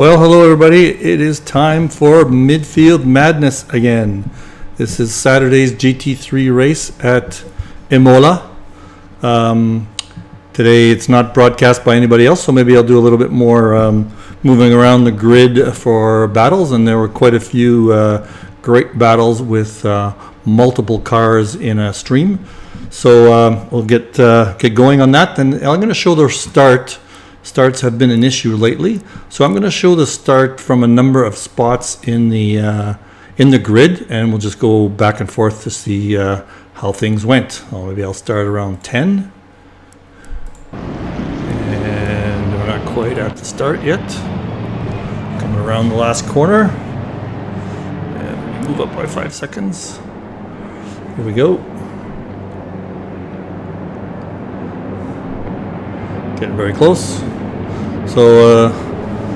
Well, hello everybody. It is time for Midfield Madness again. This is Saturday's GT3 race at Imola. Today it's not broadcast by anybody else, so maybe I'll do a little bit more moving around the grid for battles, and there were quite a few great battles with multiple cars in a stream. So we'll get going on that. And I'm going to show the start. Starts have been an issue lately, so I'm going to show the start from a number of spots in the grid, and we'll just go back and forth to see how things went. Maybe I'll start around 10, and we're not quite at the start yet. Coming around the last corner, and move up by 5 seconds. Here we go. Getting very close. So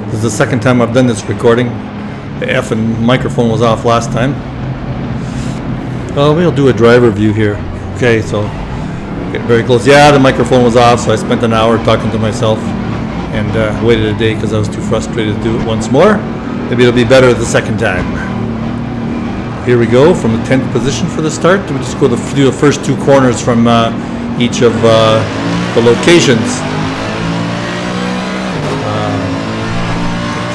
this is the second time I've done this recording. The effing microphone was off last time. Well, we'll do a driver view here. Okay, so getting very close. Yeah, the microphone was off, so I spent an hour talking to myself and waited a day because I was too frustrated to do it once more. Maybe it'll be better the second time. Here we go from the 10th position for the start. We just go to do the first two corners from each of the locations.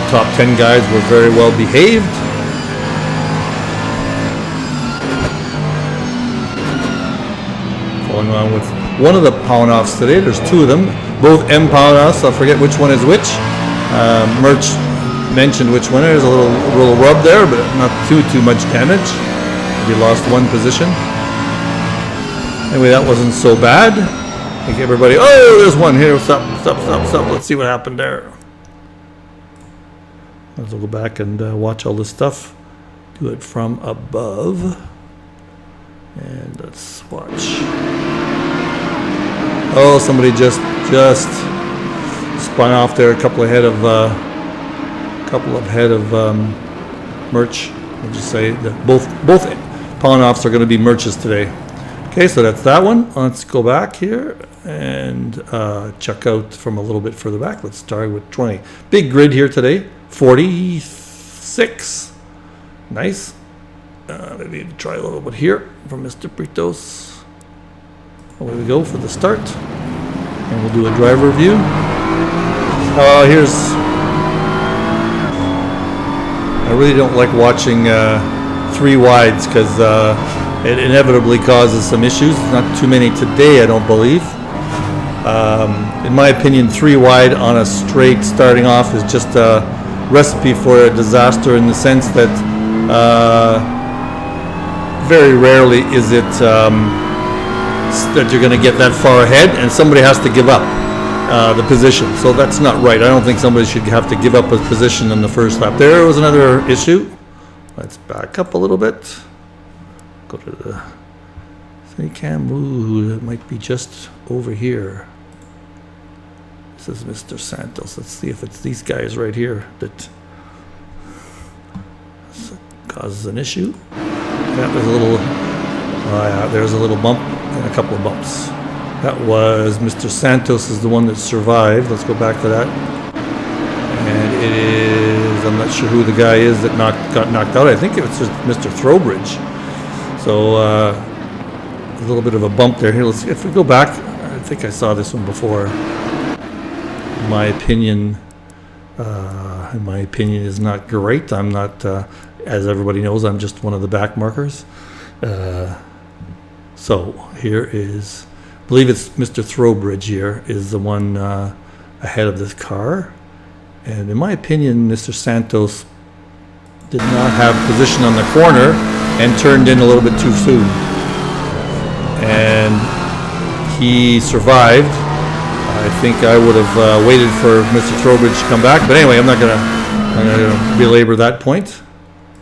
Top 10 guys were very well behaved. Following on with one of the pound-offs today. There's two of them, both M pound-offs. I forget which one is which. Merch mentioned which one. There's a little rub there, but not too much damage. We lost one position. Anyway, that wasn't so bad. I think everybody. Oh, there's one here. Stop. Let's see what happened there. We'll go back and watch all this stuff. Do it from above. And let's watch. Oh, somebody just spun off there. A couple ahead of Merch. I'll just say that both pawn offs are going to be Merches today. Okay, so that's that one. Let's go back here and check out from a little bit further back. Let's start with 20. Big grid here today. 46. Nice. Maybe try a little bit here from Mr. Britos. Away we go for the start. And we'll do a driver view. I really don't like watching three wides because it inevitably causes some issues. Not too many today, I don't believe. In my opinion, three wide on a straight starting off is just a recipe for a disaster, in the sense that very rarely is it that you're going to get that far ahead and somebody has to give up the position. So that's not right. I don't think somebody should have to give up a position in the first lap. There was another issue. Let's back up a little bit. Go to the city cam. Ooh, it might be just over here. This is Mr. Santos. Let's see if it's these guys right here that causes an issue. That was a little, there's a little bump and a couple of bumps. That was Mr. Santos is the one that survived. Let's go back to that. And it is, I'm not sure who the guy is that got knocked out. I think it was just Mr. Throwbridge. So a little bit of a bump there. Here, if we go back, I think I saw this one before. In my opinion is not great. I'm not, as everybody knows, I'm just one of the back markers. So here is, I believe it's Mr. Throwbridge here is the one ahead of this car. And in my opinion, Mr. Santos did not have position on the corner and turned in a little bit too soon. And he survived. I think I would have waited for Mr. Throwbridge to come back, but anyway, I'm not gonna belabor that point.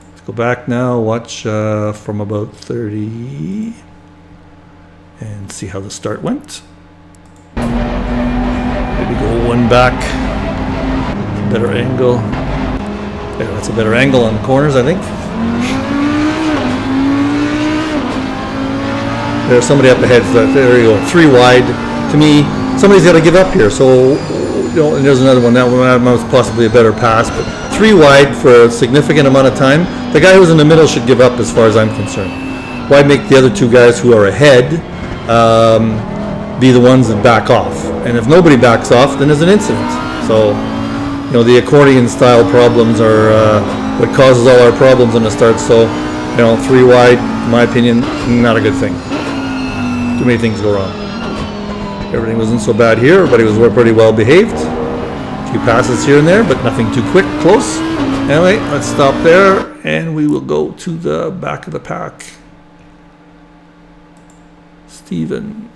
Let's go back now, watch from about 30, and see how the start went. Maybe go one back, better angle. Yeah, that's a better angle on the corners, I think. There's somebody up ahead. So there you go, three wide. To me, somebody's got to give up here. So and there's another one. That one was possibly a better pass, but 3 wide for a significant amount of time. The guy who's in the middle should give up, as far as I'm concerned. Why make the other 2 guys who are ahead be the ones that back off? And if nobody backs off, then there's an incident. So, the accordion style problems are what causes all our problems in the start. So, 3 wide, in my opinion, not a good thing. Too many things go wrong. Everything wasn't so bad here. Everybody was pretty well behaved. A few passes here and there, but nothing too quick, close. Anyway, let's stop there, and we will go to the back of the pack. Steven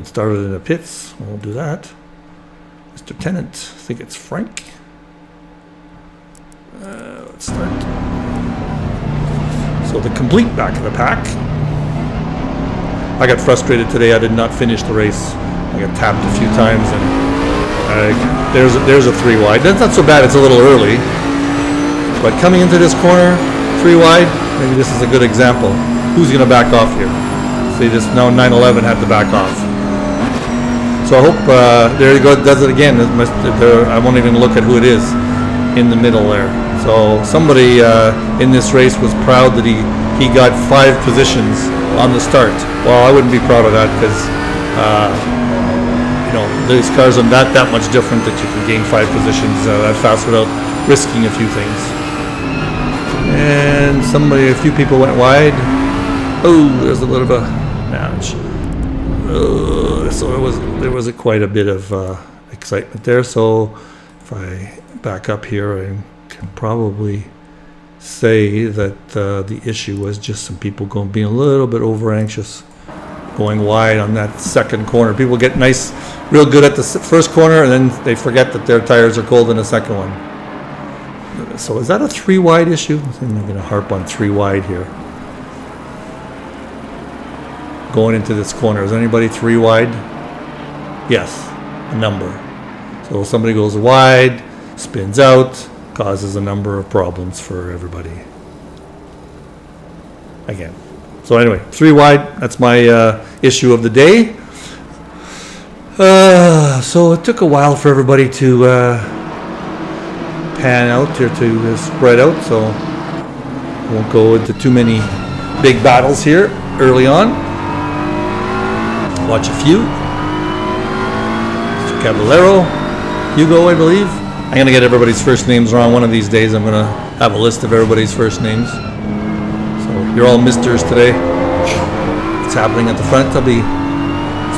started in the pits. We'll do that. Mr. Tennant, I think it's Frank. Let's start. So the complete back of the pack. I got frustrated today. I did not finish the race. I got tapped a few times, and there's a 3 wide. That's not so bad. It's a little early, but coming into this corner, 3 wide. Maybe this is a good example. Who's going to back off here? See, this now 911 had to back off. So I hope there you go. It does it again. I won't even look at who it is in the middle there. So somebody in this race was proud that he got 5 positions on the start. Well, I wouldn't be proud of that, because these cars are not that much different that you can gain 5 positions that fast without risking a few things. And a few people went wide. Oh, there's a little bit of a match. So there was quite a bit of excitement there. So if I back up here, I can probably say that the issue was just some people being a little bit over anxious, going wide on that second corner. People get real good at the first corner, and then they forget that their tires are cold in the second one. So is that a 3 wide issue? I'm going to harp on 3 wide here. Going into this corner, is anybody 3 wide? Yes, a number. So somebody goes wide, spins out, causes a number of problems for everybody. Again. So anyway, 3 wide, that's my issue of the day. So it took a while for everybody to pan out, or to spread out, so I won't go into too many big battles here early on. Watch a few. Mr. Caballero, Hugo, I believe. I'm going to get everybody's first names wrong. One of these days I'm going to have a list of everybody's first names. So you're all misters today. It's happening at the front. I'll be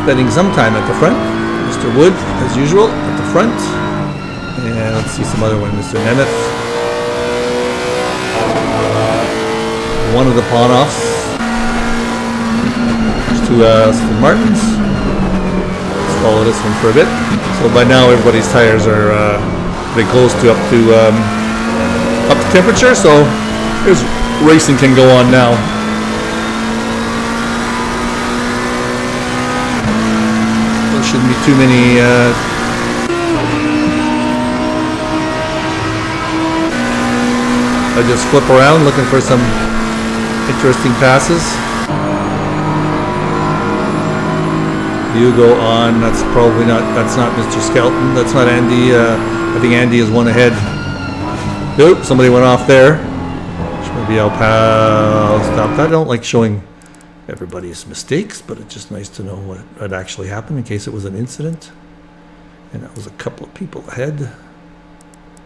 spending some time at the front. Mr. Wood, as usual, at the front. And let's see some other one. Mr. Nemeth. One of the pawn-offs. There's 2 Aston Martins. Let's follow this one for a bit. So by now everybody's tires are pretty close to up to temperature, so there's racing can go on now. There shouldn't be too many I just flip around looking for some interesting passes. You go on. That's probably not. That's not Mr. Skelton. That's not Andy. I think Andy is one ahead. Nope, somebody went off there. Maybe I'll stop that. I don't like showing everybody's mistakes, but it's just nice to know what had actually happened in case it was an incident. And that was a couple of people ahead.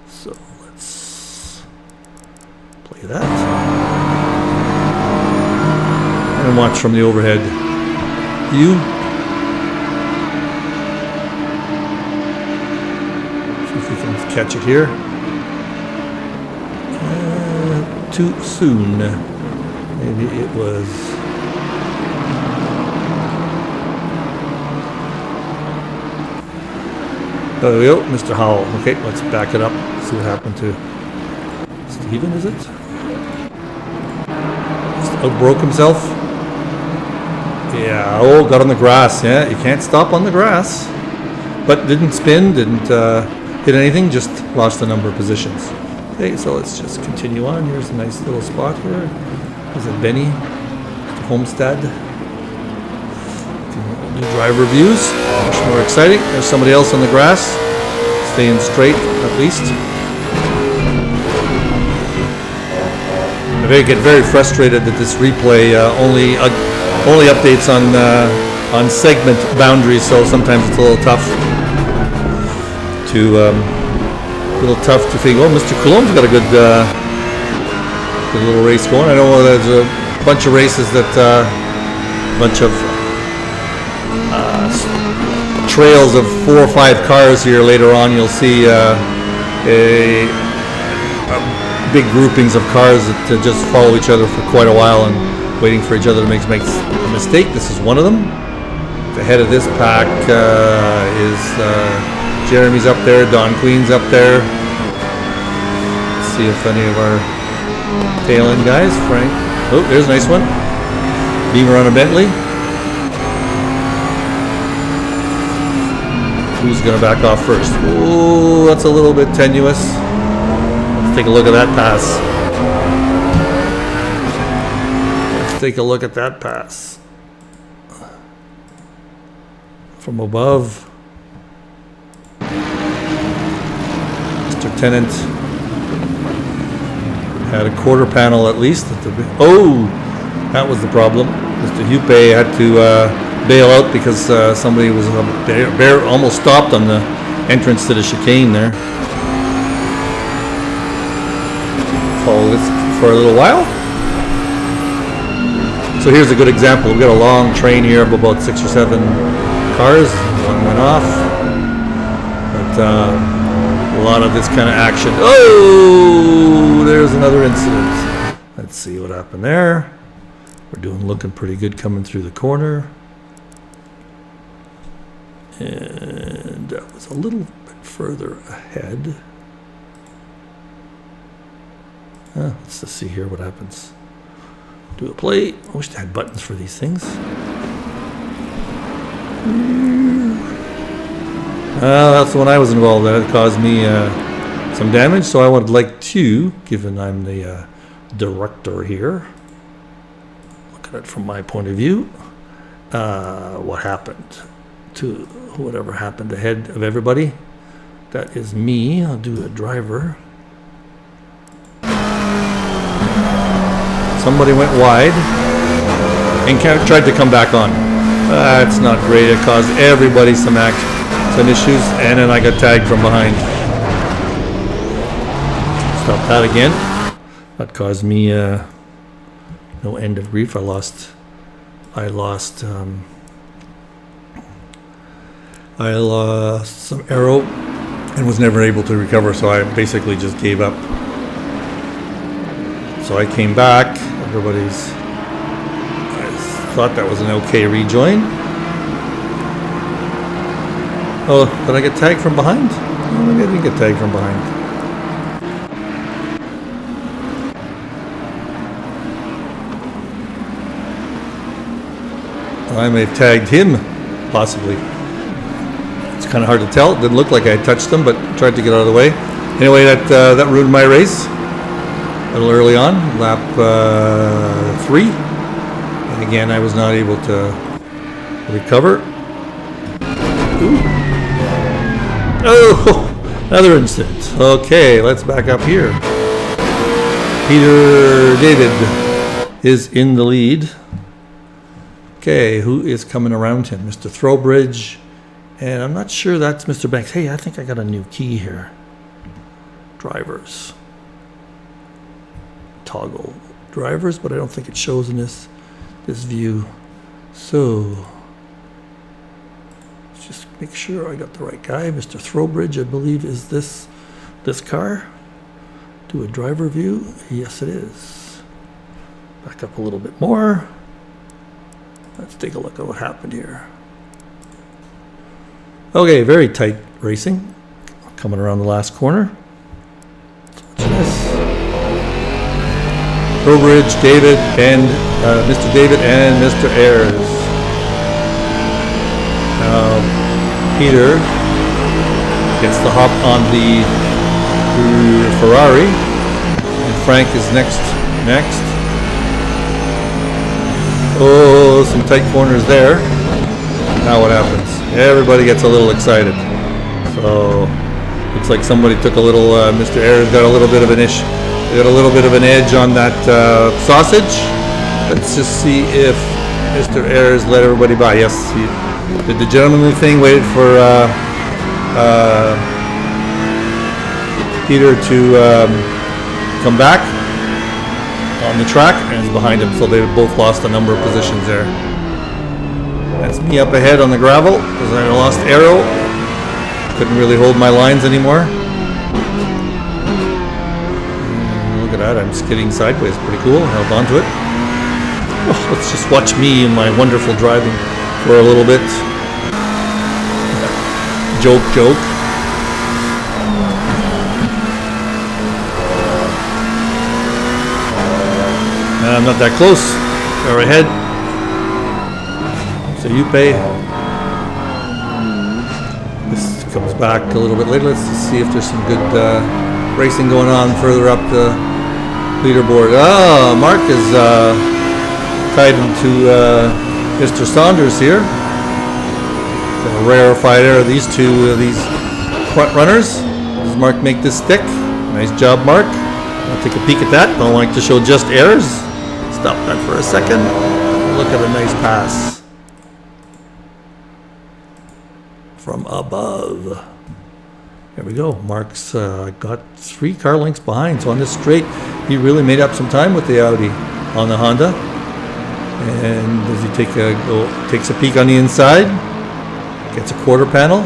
So let's play that. And watch from the overhead view. Catch it here. Too soon. Maybe it was. There we go, Mr. Howell. Okay, let's back it up. See what happened to Steven, is it? Just outbroke himself. Yeah, oh, got on the grass. Yeah, you can't stop on the grass. But didn't spin, didn't hit anything, just lost a number of positions. Okay, so let's just continue on. Here's a nice little spot here. Is it Benny? Homestead. New driver views, much more exciting. There's somebody else on the grass, staying straight at least. I get very frustrated that this replay only updates on segment boundaries, so sometimes it's a little tough to figure. Oh, Mr. Coulombe's got a good little race going. I know there's a bunch of races that bunch of trails of 4 or 5 cars here later on. You'll see big groupings of cars that just follow each other for quite a while and waiting for each other to make a mistake. This is one of them. The head of this pack is Jeremy's up there, Don Queen's up there. Let's see if any of our tail end guys, Frank. Oh, there's a nice one. Beamer on a Bentley. Who's going to back off first? Oh, that's a little bit tenuous. Let's take a look at that pass. Let's take a look at that pass. From above. Mr. Tennant had a quarter panel at least. Oh, that was the problem. Mr. Hupe had to bail out because somebody was almost stopped on the entrance to the chicane there. Follow this for a little while. So here's a good example. We've got a long train here of about 6 or 7 cars. One went off. But a lot of this kind of action. Oh, there's another incident. Let's see what happened there. We're looking pretty good coming through the corner. And that was a little bit further ahead. Let's just see here what happens. Do a play. I wish they had buttons for these things. That's the one I was involved in. It caused me some damage, so I would like to, given I'm the director here, look at it from my point of view, what happened to whatever happened ahead of everybody. That is me. I'll do a driver. Somebody went wide and tried to come back on. That's not great. It caused everybody some issues, and then I got tagged from behind. Stop that again. That caused me no end of grief. I lost some aero and was never able to recover, so I basically just gave up. So I came back. I thought that was an okay rejoin. Oh, did I get tagged from behind? Oh, maybe I didn't get tagged from behind. I may have tagged him, possibly. It's kind of hard to tell. It didn't look like I touched him, but tried to get out of the way. Anyway, that ruined my race. A little early on, lap 3. And again, I was not able to recover. Ooh. Oh, another incident. Okay, let's back up here. Peter David is in the lead. Okay, who is coming around him? Mr. Throwbridge. And I'm not sure that's Mr. Banks. Hey, I think I got a new key here. Drivers. Toggle drivers, but I don't think it shows in this view. So let's just make sure I got the right guy. Mr. Throwbridge, I believe, is this car. Do a driver view. Yes, it is. Back up a little bit more. Let's take a look at what happened here. Okay, very tight racing. Coming around the last corner. Watch this. Throwbridge, David, and Mr. David and Mr. Ayers. Peter gets the hop on the Ferrari, and Frank is next. Oh, some tight corners there. Now what happens? Everybody gets a little excited. So looks like somebody took a little. Mr. Ayers got a little bit of an edge on that sausage. Let's just see if Mr. Ayers let everybody by. Yes, he did the gentlemanly thing. Waited for Peter to come back on the track, and is behind him. So they both lost a number of positions there. That's me up ahead on the gravel because I lost arrow. Couldn't really hold my lines anymore. Look at that, I'm skidding sideways. Pretty cool. Held on to it. Oh, let's just watch me and my wonderful driving for a little bit. Joke, joke. I'm not that close. They're ahead. So you pay. This comes back a little bit later. Let's see if there's some good racing going on further up the leaderboard. Ah, Mark is tied into Mr. Saunders here. A rarefied air of these two, these front runners. Does Mark make this stick? Nice job, Mark. I'll take a peek at that. Don't like to show just errors. Stop that for a second. Look at a nice pass from above. There we go. Mark's got 3 car lengths behind. So on this straight, he really made up some time with the Audi on the Honda. And as he takes a peek on the inside, gets a quarter panel,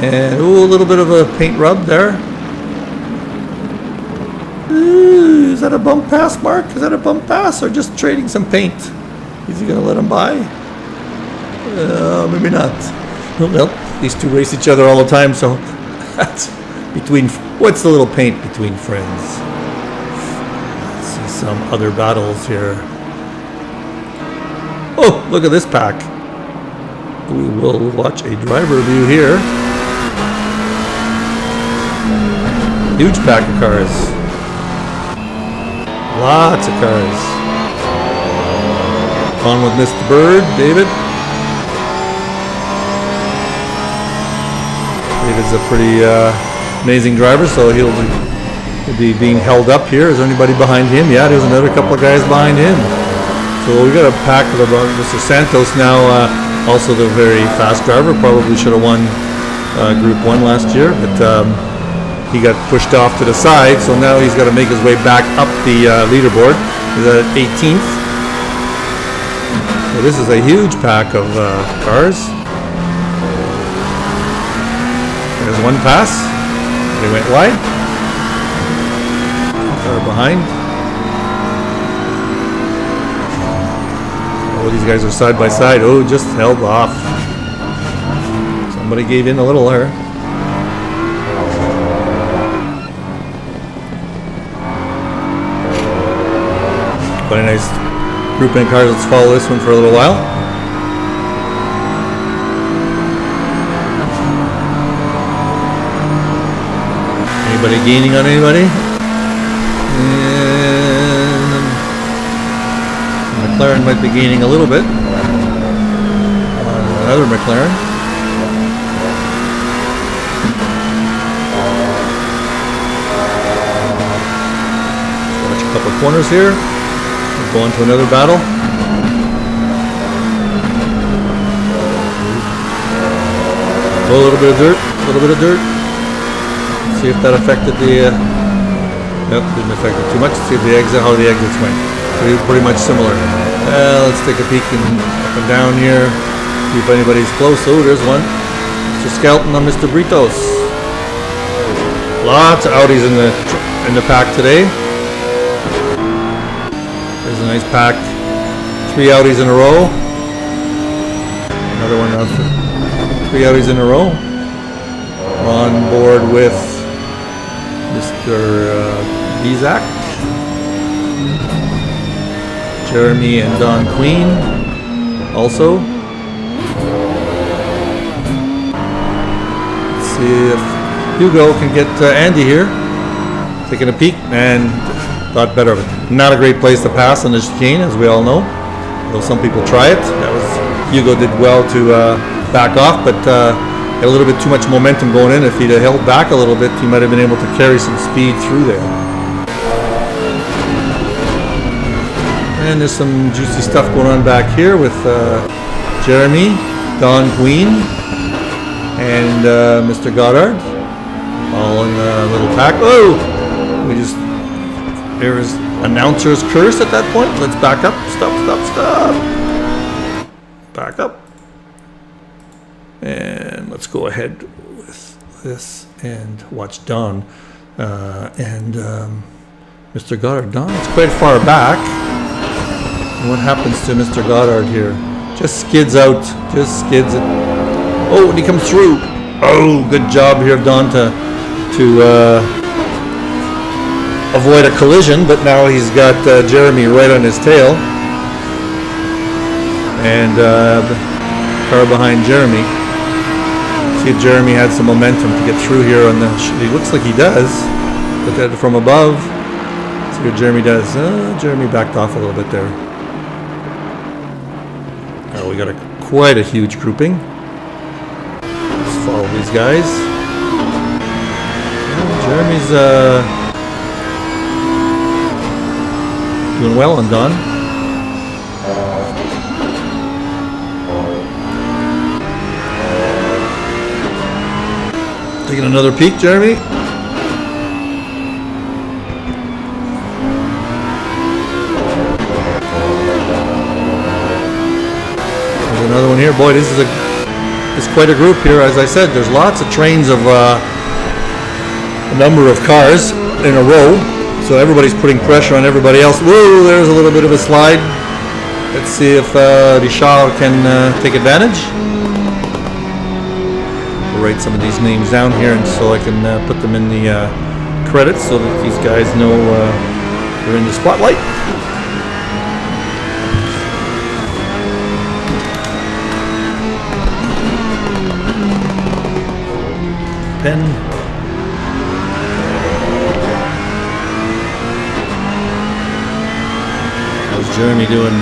and ooh, a little bit of a paint rub there. Ooh, is that a bump pass, Mark? Is that a bump pass or just trading some paint? Is he gonna let him by? Maybe not. Well, these two race each other all the time, so that's between. What's the little paint between friends? Let's see some other battles here. Oh, look at this pack. We will watch a driver view here. Huge pack of cars. Lots of cars. On with Mr. Bird, David. David's a pretty amazing driver, so he'll be being held up here. Is there anybody behind him? Yeah, there's another couple of guys behind him. So we got a pack of Mr. Santos now, also the very fast driver. Probably should have won Group 1 last year, but he got pushed off to the side, so now he's got to make his way back up the leaderboard. He's at 18th. So this is a huge pack of cars. There's one pass. They went wide. Car behind. Oh, these guys are side by side. Oh, just held off. Somebody gave in a little there. Quite a nice grouping of cars. Let's follow this one for a little while. Anybody gaining on anybody? And McLaren might be gaining a little bit on another McLaren. Watch a couple of corners here. We'll go on to another battle. Oh, a little bit of dirt. A little bit of dirt. See if that affected the. Nope, didn't affect it too much. See if the exit, how the exits went. Pretty much similar. Let's take a peek up and down here. See if anybody's close. Oh, there's one. Mr. Skelton on Mr. Britos. Lots of Audis in the pack today. There's a nice pack. 3 Audis in a row. Another one of 3 Audis in a row. We're on board with Mr. Bizak, Jeremy and Don Queen also. Let's see if Hugo can get Andy here. Taking a peek and thought better of it. Not a great place to pass on the chicane, as we all know. Though some people try it. That was Hugo did well to back off, but had a little bit too much momentum going in. If he'd have held back a little bit, he might have been able to carry some speed through there. And there's some juicy stuff going on back here with Jeremy, Don Queen, and Mr. Goddard, all in a little pack. Oh, there is announcer's curse at that point. Let's back up. Stop. Back up. And let's go ahead with this and watch Don and Mr. Goddard. Don is quite far back. And what happens to Mr. Goddard here? Just skids out. Just skids it. Oh, and he comes through. Oh, good job here, Don, to avoid a collision, but now he's got Jeremy right on his tail. And the car behind Jeremy. See if Jeremy had some momentum to get through here on the... It looks like he does. Look at it from above. See what Jeremy does. Jeremy backed off a little bit there. Oh, we got quite a huge grouping. Let's follow these guys. Jeremy's doing well on Don. Taking another peek, Jeremy. There's another one here. Boy, this is quite a group here. As I said, there's lots of trains of a number of cars in a row, so everybody's putting pressure on everybody else. Whoa, there's a little bit of a slide. Let's see if Richard can take advantage. We'll write some of these names down here, and so I can put them in the credits so that these guys know they're in the spotlight. Pen. How's Jeremy doing?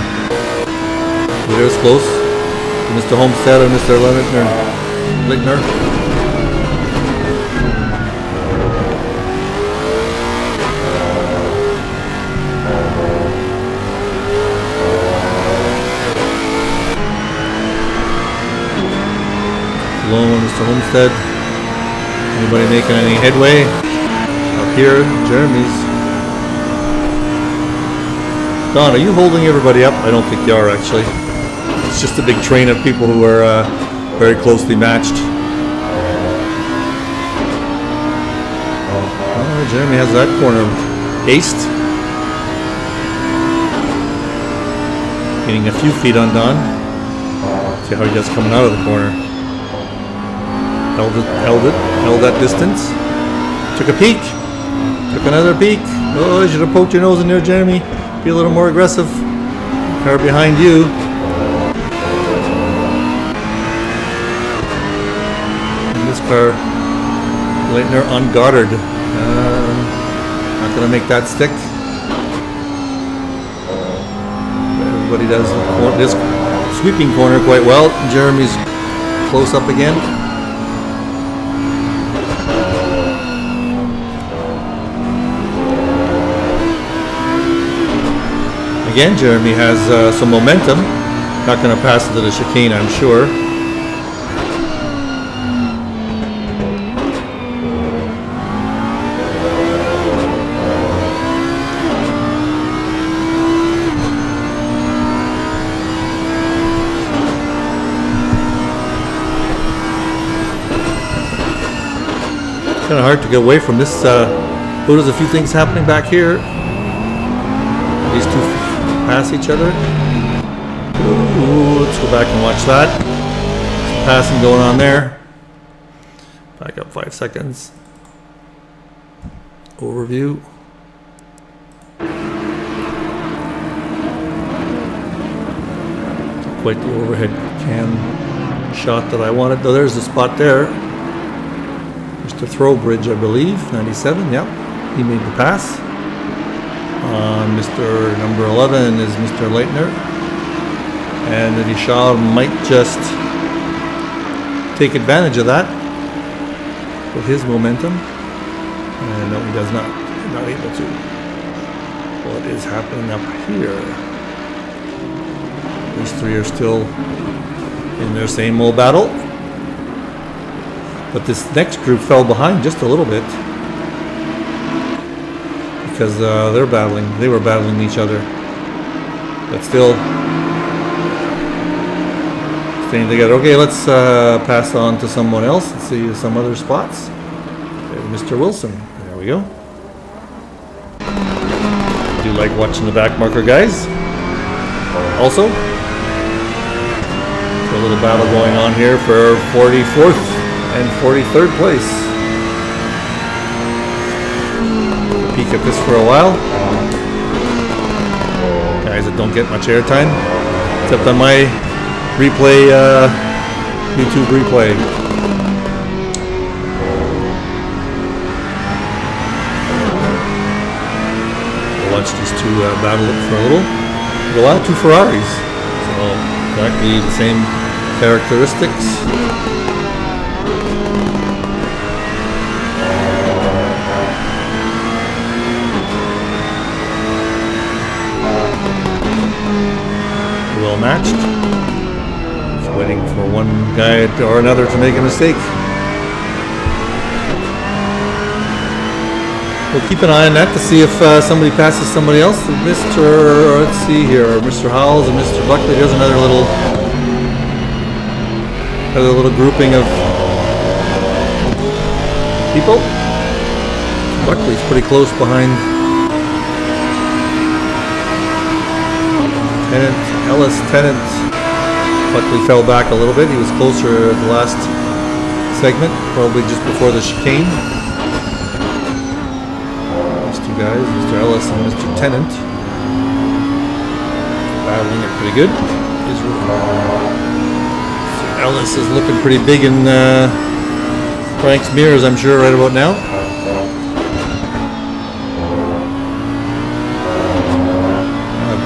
There's close. Mr. Homestead and Mr. Ligner. Hello, Mr. Homestead. Anybody making any headway? Up here, Jeremy's. Don, are you holding everybody up? I don't think you are, actually. It's just a big train of people who are very closely matched. Oh, Jeremy has that corner aced. Getting a few feet on Don. See how he does coming out of the corner. Held that distance. Took a peek. Took another peek. Oh, you should have poked your nose in there, Jeremy. Be a little more aggressive. Car behind you. And this car, Leitner on Goddard. Not going to make that stick. Everybody does this sweeping corner quite well. Jeremy's close up again. Again, Jeremy has some momentum. Not going to pass into the chicane, I'm sure. It's kind of hard to get away from this. There's a few things happening back here. These two pass each other. Ooh, let's go back and watch that. Some passing going on there. Back up 5 seconds. Overview. Not quite the overhead cam shot that I wanted. Oh, there's the spot there. Mr. Throwbridge, I believe. 97, yep. He made the pass. Mr. number 11 is Mr. Leitner. And the Vishal might just take advantage of that with his momentum. And no, he does not. He's not able to. What is happening up here? These three are still in their same old battle. But this next group fell behind just a little bit. Because they're battling. They were battling each other. But still staying together. Okay, let's pass on to someone else and see some other spots. Mr. Wilson. There we go. I do like watching the back marker guys. Also, a little battle going on here for 44th and 43rd place. Peek at this for a while. Guys that don't get much airtime, except on my replay, YouTube replay. Watch these two battle it for a little while. Two Ferraris, so exactly the same characteristics. Well matched. Just waiting for one guy or another to make a mistake. We'll keep an eye on that to see if somebody passes somebody else. Mr. Let's see here, Mr. Howells and Mr. Buckley. Here's another little grouping of people. Buckley's pretty close behind Tennant. Buckley fell back a little bit. He was closer at the last segment, probably just before the chicane. Guys, Mr. Ellis and Mr. Tennant battling it pretty good. Mr. Ellis is looking pretty big in Frank's mirrors, I'm sure, right about now.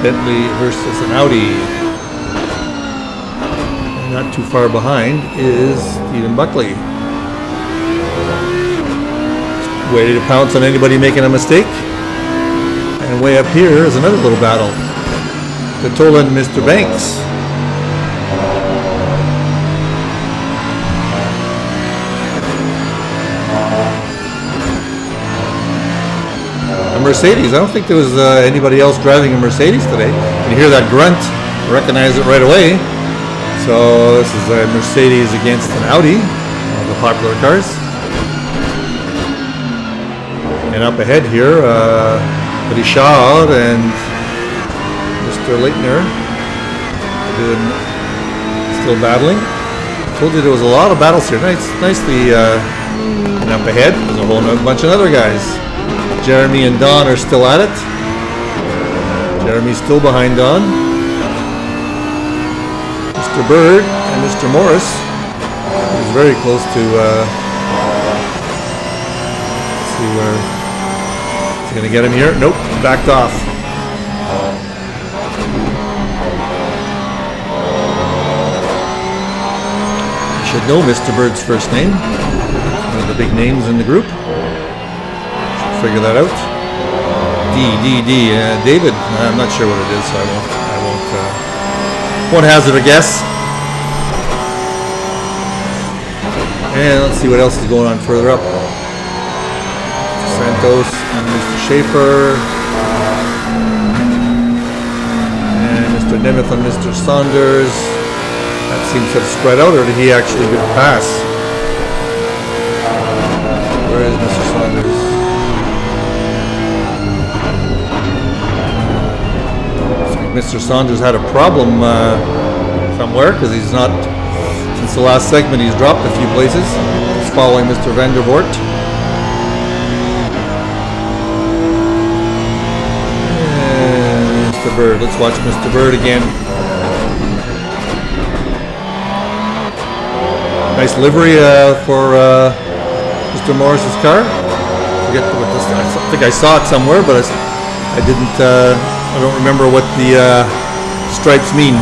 Bentley versus an Audi. And not too far behind is Stephen Buckley. Ready to pounce on anybody making a mistake. And way up here is another little battle. Catola and Mr. Banks. A Mercedes. I don't think there was anybody else driving a Mercedes today. You hear that grunt, recognize it right away. So this is a Mercedes against an Audi, one of the popular cars. And up ahead here, Richard and Mr. Leitner still battling. I told you there was a lot of battles here. Nicely, and up ahead, there's a whole bunch of other guys. Jeremy and Don are still at it. Jeremy's still behind Don. Mr. Bird and Mr. Morris is very close to. Let's see where. Gonna get him here? Nope, backed off. You should know Mr. Bird's first name. One of the big names in the group. Should figure that out. D. David. I'm not sure what it is, so I won't hazard a guess. And let's see what else is going on further up. Santos and Mr. Schaefer and Mr. Nemeth and Mr. Saunders. That seems to have spread out, or did he actually get a pass? Where is Mr. Saunders? Looks like Mr. Saunders had a problem somewhere, because he's not, since the last segment he's dropped a few places. He's following Mr. Vandervoort. Mr. Bird. Let's watch Mr. Bird again. Nice livery for Mr. Morris's car. Forget what this. I think I saw it somewhere, but I didn't. I don't remember what the stripes mean.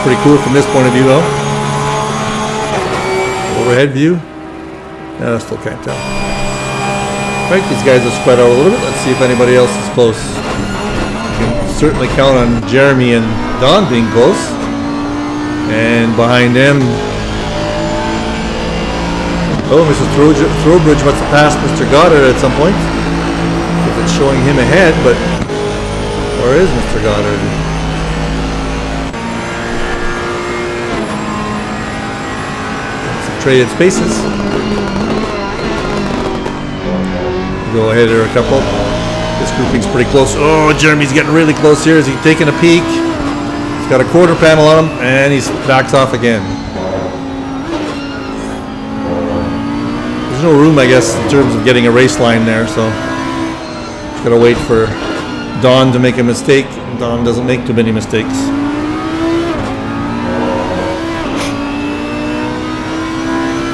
pretty cool from this point of view, though. Overhead view. I still can't tell. Right, these guys are spread out a little bit. Let's see if anybody else is close. You can certainly count on Jeremy and Don being close. And behind them, oh, Mr. Throwbridge must have passed Mr. Goddard at some point. Because it's showing him ahead, but where is Mr. Goddard? Some traded spaces. Go ahead or a couple. This grouping's pretty close. Oh, Jeremy's getting really close here. Is he taking a peek? He's got a quarter panel on him, and he's backs off again. There's no room, I guess, in terms of getting a race line there, so just gotta wait for Don to make a mistake. Don doesn't make too many mistakes.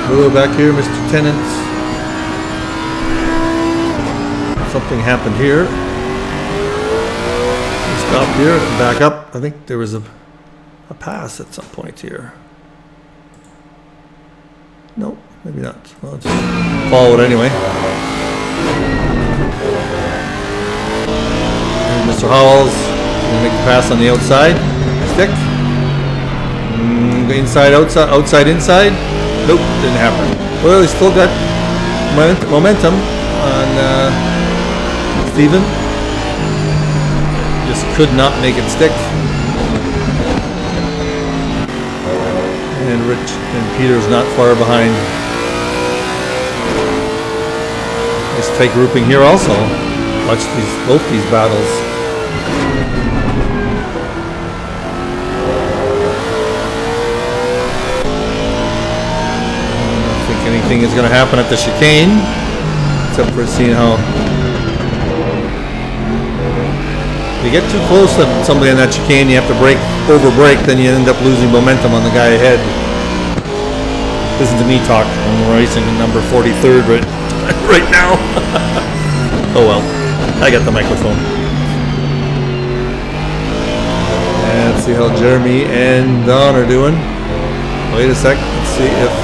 Hello, back here, Mr. Tennant. Something happened here. Stop here, back up. I think there was a pass at some point here. Nope, maybe not. Well, just follow it anyway. And Mr. Howells gonna make the pass on the outside. Stick. Inside, outside, outside, inside. Nope, didn't happen. Well, he's still got momentum on Steven. Just could not make it stick. And Rich and Peter's not far behind. Nice tight grouping here also. Watch both these battles. I don't think anything is going to happen at the chicane, except for seeing how if you get too close to somebody on that chicane, you have to over brake, then you end up losing momentum on the guy ahead. Listen to me talk. I'm racing in number 43rd right now. Oh well, I got the microphone. And let's see how Jeremy and Don are doing. Wait a sec, let's see if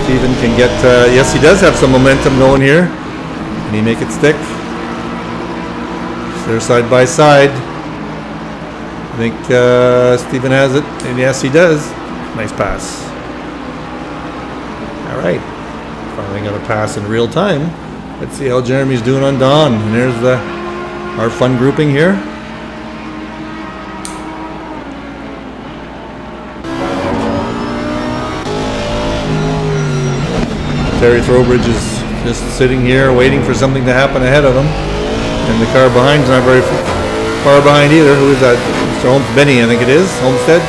Steven can get, yes he does have some momentum going here. Can he make it stick? They're side by side. I think Steven has it, and yes he does. Nice pass. All right, finally got a pass in real time. Let's see how Jeremy's doing on Don. And there's our fun grouping here. Terry Throwbridge is just sitting here waiting for something to happen ahead of him. And the car behind's not very far behind either. Who is that? Mr. Benny, I think it is. Homestead.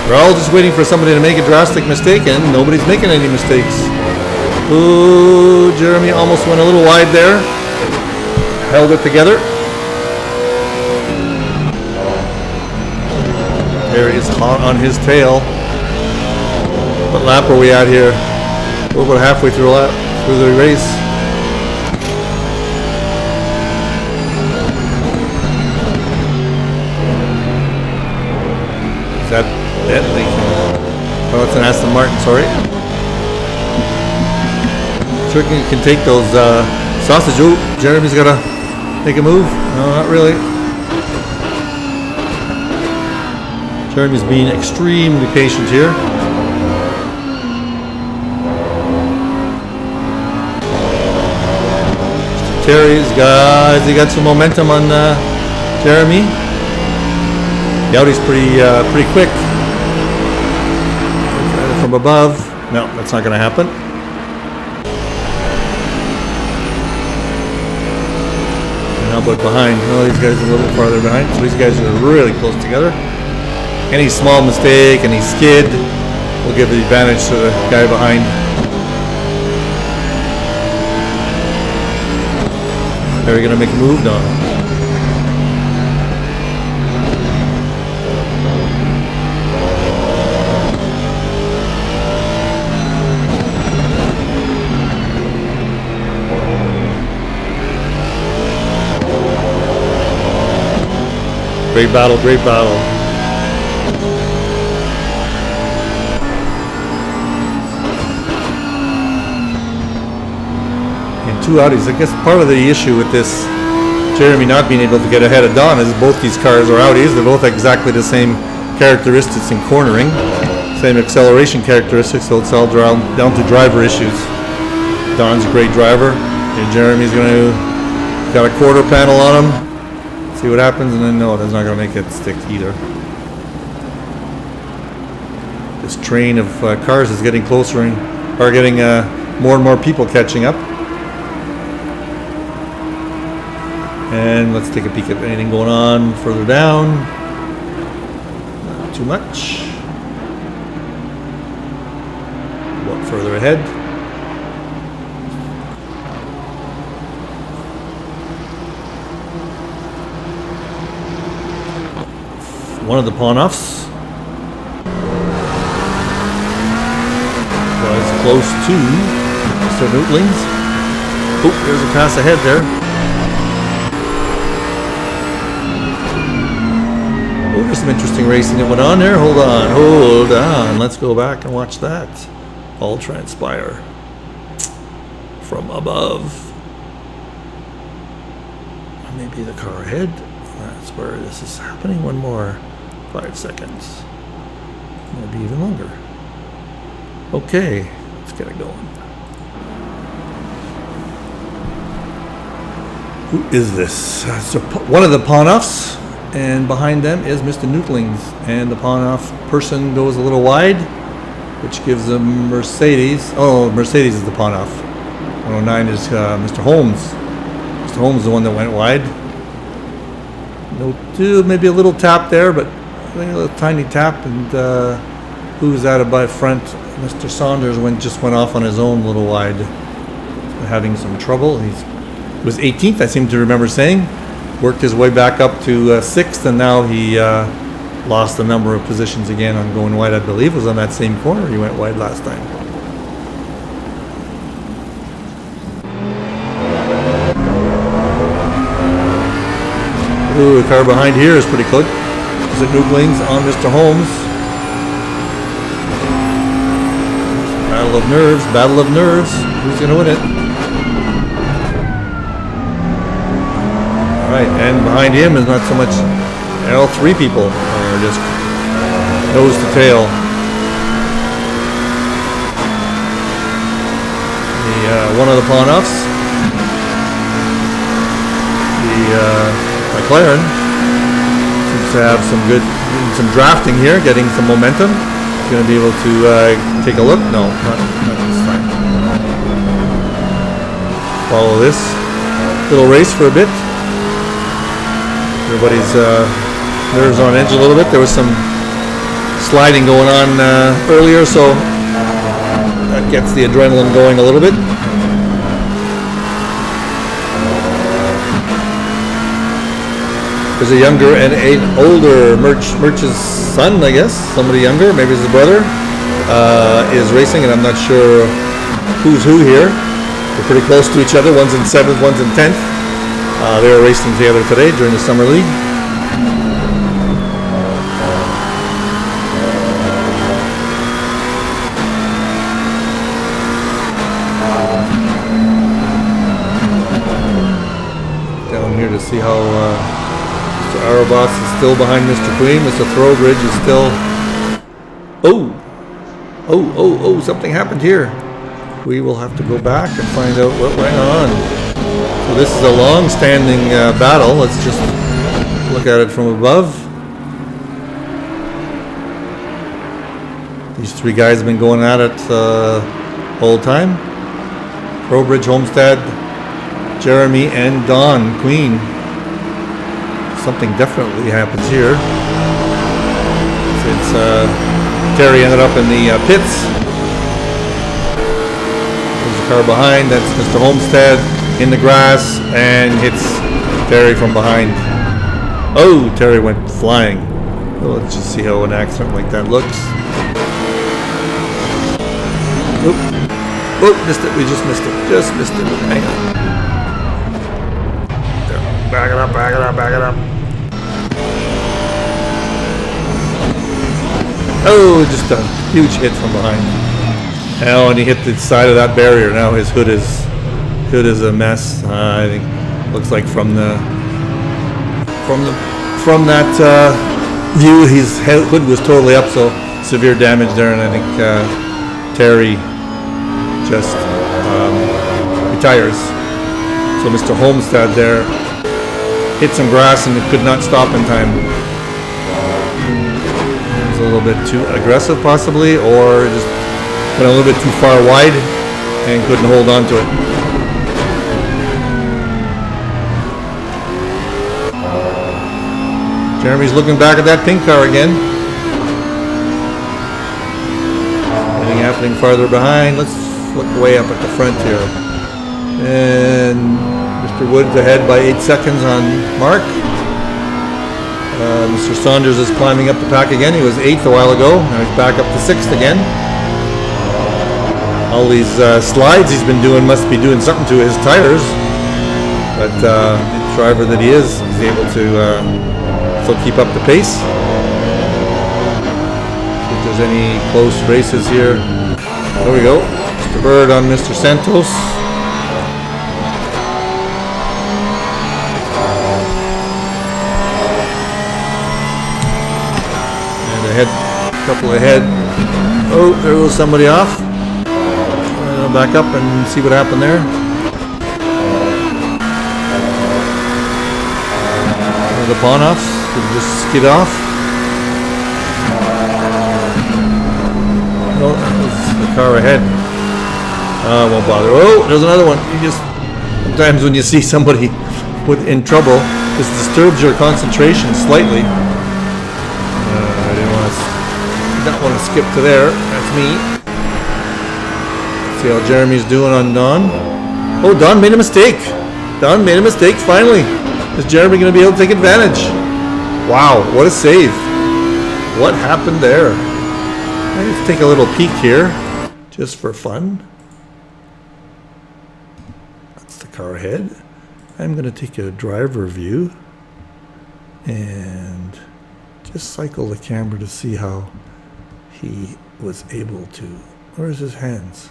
We're all just waiting for somebody to make a drastic mistake, and nobody's making any mistakes. Ooh, Jeremy almost went a little wide there. Held it together. Terry is hot on his tail. What lap are we at here? We're about halfway through the race. That Bentley. Oh, it's an Aston Martin, sorry. Sure can take those sausage. Oh, Jeremy's got to make a move. No, not really. Jeremy's being extremely patient here. Terry's got some momentum on Jeremy. The Audi's pretty quick. From above. No, that's not going to happen. And how about behind? Oh, these guys are a little farther behind. So these guys are really close together. Any small mistake, any skid will give the advantage to the guy behind. Are we going to make a move? No. Great battle, great battle. And 2 Audis. I guess part of the issue with this Jeremy not being able to get ahead of Don is both these cars are Audis. They're both exactly the same characteristics in cornering. Same acceleration characteristics, so it's all down to driver issues. Don's a great driver. And Jeremy's got a quarter panel on him. See what happens, and then no, that's not going to make it stick either. This train of cars is getting closer and are getting more and more people catching up. And let's take a peek at anything going on further down. Not too much. Walk further ahead. One of the pawn-offs was close to Mr. Nootlings. Oh, there's a pass ahead there. Oh, there's some interesting racing that went on there. Hold on. Let's go back and watch that all transpire from above. Maybe the car ahead. That's where this is happening. One more 5 seconds. Maybe even longer. Okay, let's get it going. Who is this? So one of the pawn-offs, and behind them is Mr. Nootlings. And the pawn-off person goes a little wide, which gives a Mercedes. Oh, Mercedes is the pawn-off. 109 is Mr. Holmes. Mr. Holmes is the one that went wide. No, maybe a little tap there, but I think a little tiny tap. And who's out about front? Mr. Saunders just went off on his own a little wide, having some trouble. He was 18th, I seem to remember saying. Worked his way back up to 6th, and now he lost a number of positions again on going wide. I believe it was on that same corner he went wide last time. Ooh, the car behind here is pretty close. Is it Nootlings on Mr. Holmes? Battle of nerves, battle of nerves. Who's going to win it? Alright, and behind him is not so much L3 people, or just nose to tail. One of the pawn-offs, McLaren, seems to have some drafting here, getting some momentum. Going to be able to take a look. No, not this time. Follow this little race for a bit. Everybody's nerves on edge a little bit. There was some sliding going on earlier, so that gets the adrenaline going a little bit. There's a younger and an older Merch's son, I guess. Somebody younger, maybe his brother, is racing, and I'm not sure who's who here. They're pretty close to each other. One's in 7th, one's in 10th. They were racing together today during the Summer League. Down here to see how Mr. Arabas is still behind Mr. Queen. Mr. Throwbridge is still... Oh, something happened here. We will have to go back and find out what went on. So this is a long-standing battle. Let's just look at it from above. These 3 guys have been going at it the whole time. Throwbridge, Homestead, Jeremy, and Don Queen. Something definitely happens here. Since Terry ended up in the pits. There's a car behind. That's Mr. Homestead in the grass and hits Terry from behind. Oh, Terry went flying. Well, let's just see how an accident like that looks. Oh, missed it. We just missed it. Just missed it. Hang on. There. Back it up. Oh, just a huge hit from behind. Oh, and he hit the side of that barrier. Now his hood is a mess. I think looks like from that view, his hood was totally up. So severe damage there, and I think Terry just retires. So Mr. Homestead there hit some grass and it could not stop in time. It was a little bit too aggressive possibly, or just went a little bit too far wide and couldn't hold on to it. Jeremy's looking back at that pink car again. Anything happening farther behind? Let's look way up at the front here. And Mr. Woods ahead by 8 seconds on Mark. Mr. Saunders is climbing up the pack again. He was 8th a while ago. Now he's back up to 6th again. All these slides he's been doing must be doing something to his tires. But the driver that he is, he's able to still keep up the pace. See if there's any close races here. There we go. Mr. Bird on Mr. Santos. And ahead, a couple ahead. Oh, there goes somebody off. I'll back up and see what happened there. The pawn-offs, just skid off. No, that was the car ahead. Won't bother. Oh, there's another one. You just, sometimes when you see somebody in trouble, this disturbs your concentration slightly. I don't want to skip to there. That's me. See how Jeremy's doing on Don. Oh, Don made a mistake. Don made a mistake finally. Is Jeremy going to be able to take advantage? Wow, what a save. What happened there? Let's take a little peek here, just for fun. That's the car ahead. I'm going to take a driver view and just cycle the camera to see how he was able to. Where's his hands?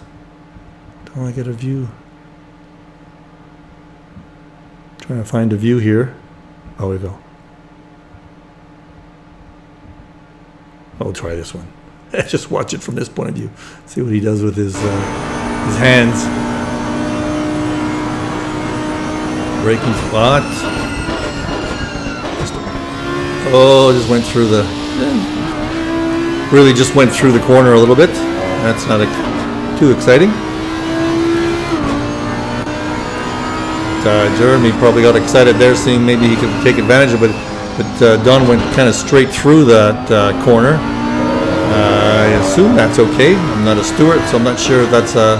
Don't I get a view? Trying to find a view here. Oh, we go. I'll try this one. Just watch it from this point of view. See what he does with his hands. Braking spot. Just went through the. Really just went through the corner a little bit. That's not too exciting. Jeremy probably got excited there, seeing maybe he could take advantage of it, but Don went kind of straight through that corner. I assume that's okay. I'm not a steward, so I'm not sure if that's a...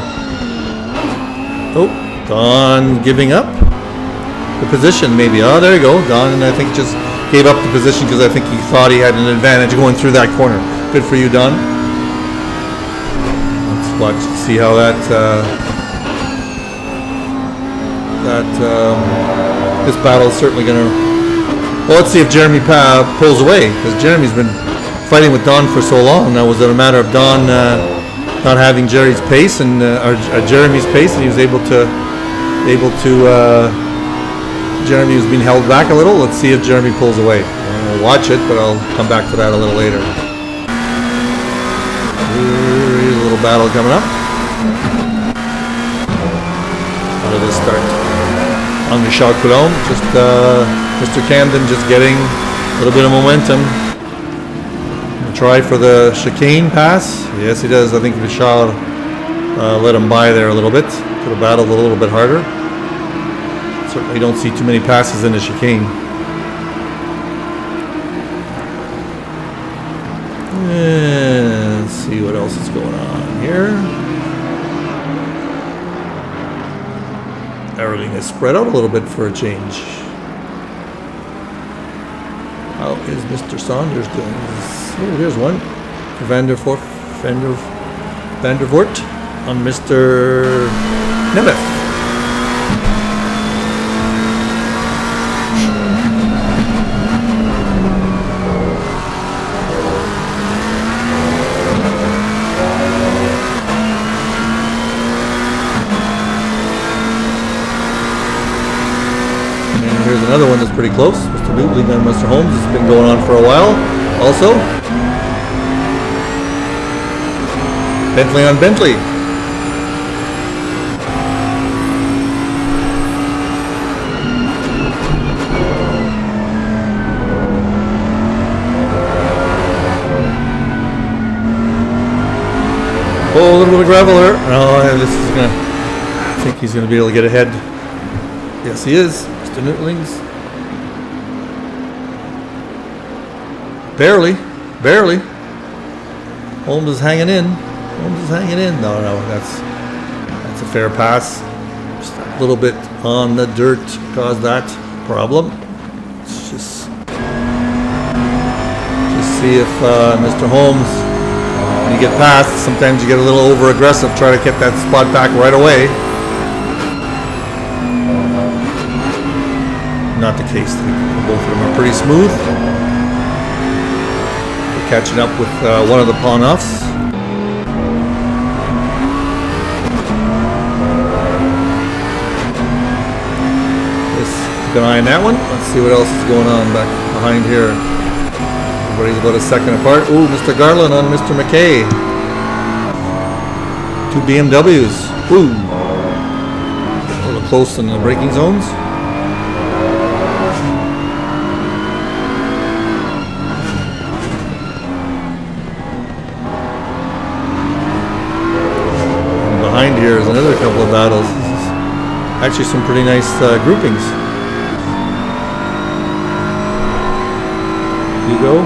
Oh, Don giving up the position, maybe. Oh, there you go. Don, I think, just gave up the position because I think he thought he had an advantage going through that corner. Good for you, Don. Let's watch, see how that... this battle is certainly going to... Well, let's see if Jeremy pulls away, because Jeremy's been fighting with Don for so long. Now, was it a matter of Don not having Jerry's pace and or Jeremy's pace, and he was able to Jeremy was being held back a little. Let's see if Jeremy pulls away. We'll watch it, but I'll come back to that a little later. Here's a little battle coming up. How did this start? On the Charles Coulomb, just Mr. Camden just getting a little bit of momentum. Try for the chicane pass. Yes, he does. I think Richard let him by there a little bit. Could have battled a little bit harder. Certainly don't see too many passes in the chicane. And let's see what else is going on here. Everything is spread out a little bit for a change. How is Mr. Saunders doing? Oh, here's one. Van der Voort on Mr. Nemeth. another one that's pretty close. Mr. Newtling and Mr. Holmes has been going on for a while. Also, Bentley on Bentley. Oh, a little bit of gravel there. Oh, this is gonna. I think he's gonna be able to get ahead. Yes, he is. Mr. Newtlings. Barely, barely. Holmes is hanging in. Holmes is hanging in. No, that's a fair pass. Just a little bit on the dirt caused that problem. Let's just see if Mr. Holmes, when you get past, sometimes you get a little over aggressive, try to get that spot back right away. Not the case. Both of them are pretty smooth. We're catching up with one of the pawn-offs. Keep an eye on that one. Let's see what else is going on back behind here. Everybody's about a second apart. Ooh, Mr. Garland on Mr. McKay. Two BMWs. Ooh. A little close in the braking zones. And behind here is another couple of battles. This is actually some pretty nice groupings. Go.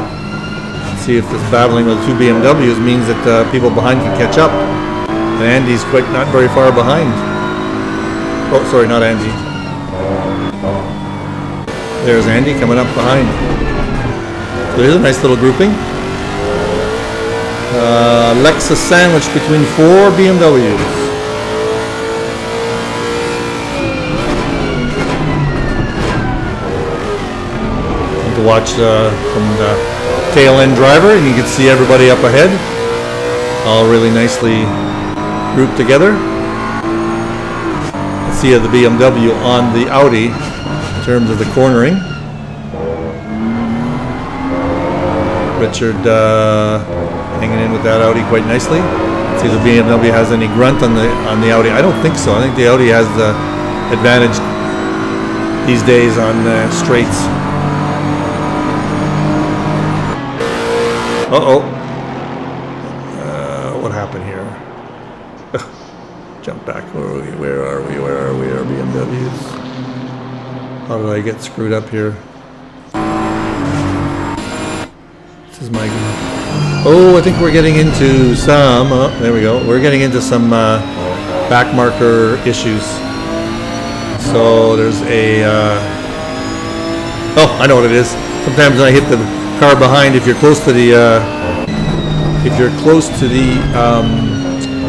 See if this battling with two BMWs means that people behind can catch up. And Andy's quite not very far behind. Oh, sorry, not Andy. There's Andy coming up behind. So here's a nice little grouping. Lexus sandwich between four BMWs. Watch from the tail end driver, and you can see everybody up ahead, all really nicely grouped together. See the BMW on the Audi in terms of the cornering. Richard hanging in with that Audi quite nicely. See if the BMW has any grunt on the Audi. I don't think so. I think the Audi has the advantage these days on straights. Uh-oh. What happened here? Jump back. Where are we? Our BMWs. How did I get screwed up here? This is my... Oh, I think we're getting into some... Oh, there we go. We're getting into some back marker issues. So there's a... Oh, I know what it is. Sometimes I hit the car behind. If you're close to the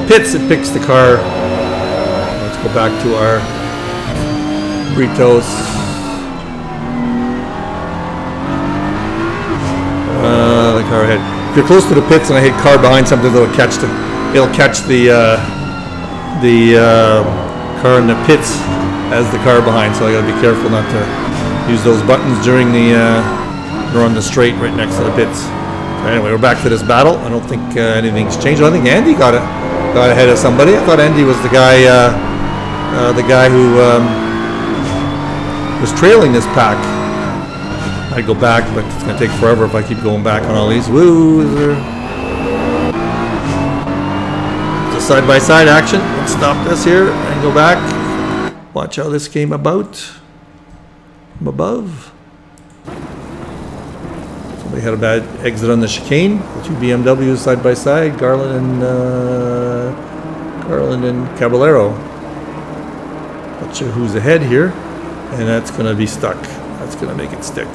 pits, it picks the car. Let's go back to our Britos. The car ahead. If you're close to the pits and I hit car behind, sometimes it'll catch the car in the pits as the car behind. So I got to be careful not to use those buttons during the. We're on the straight right next to the pits. So anyway, we're back to this battle. I don't think anything's changed. I think Andy got ahead of somebody. I thought Andy was the guy who was trailing this pack. I'd go back, but it's going to take forever if I keep going back on all these. Woo! Is there... It's a side-by-side action. Let's stop this here and go back. Watch how this came about from above. They had a bad exit on the chicane. The two BMWs side by side, Garland and Caballero. Not sure who's ahead here, and that's going to be stuck. That's going to make it stick.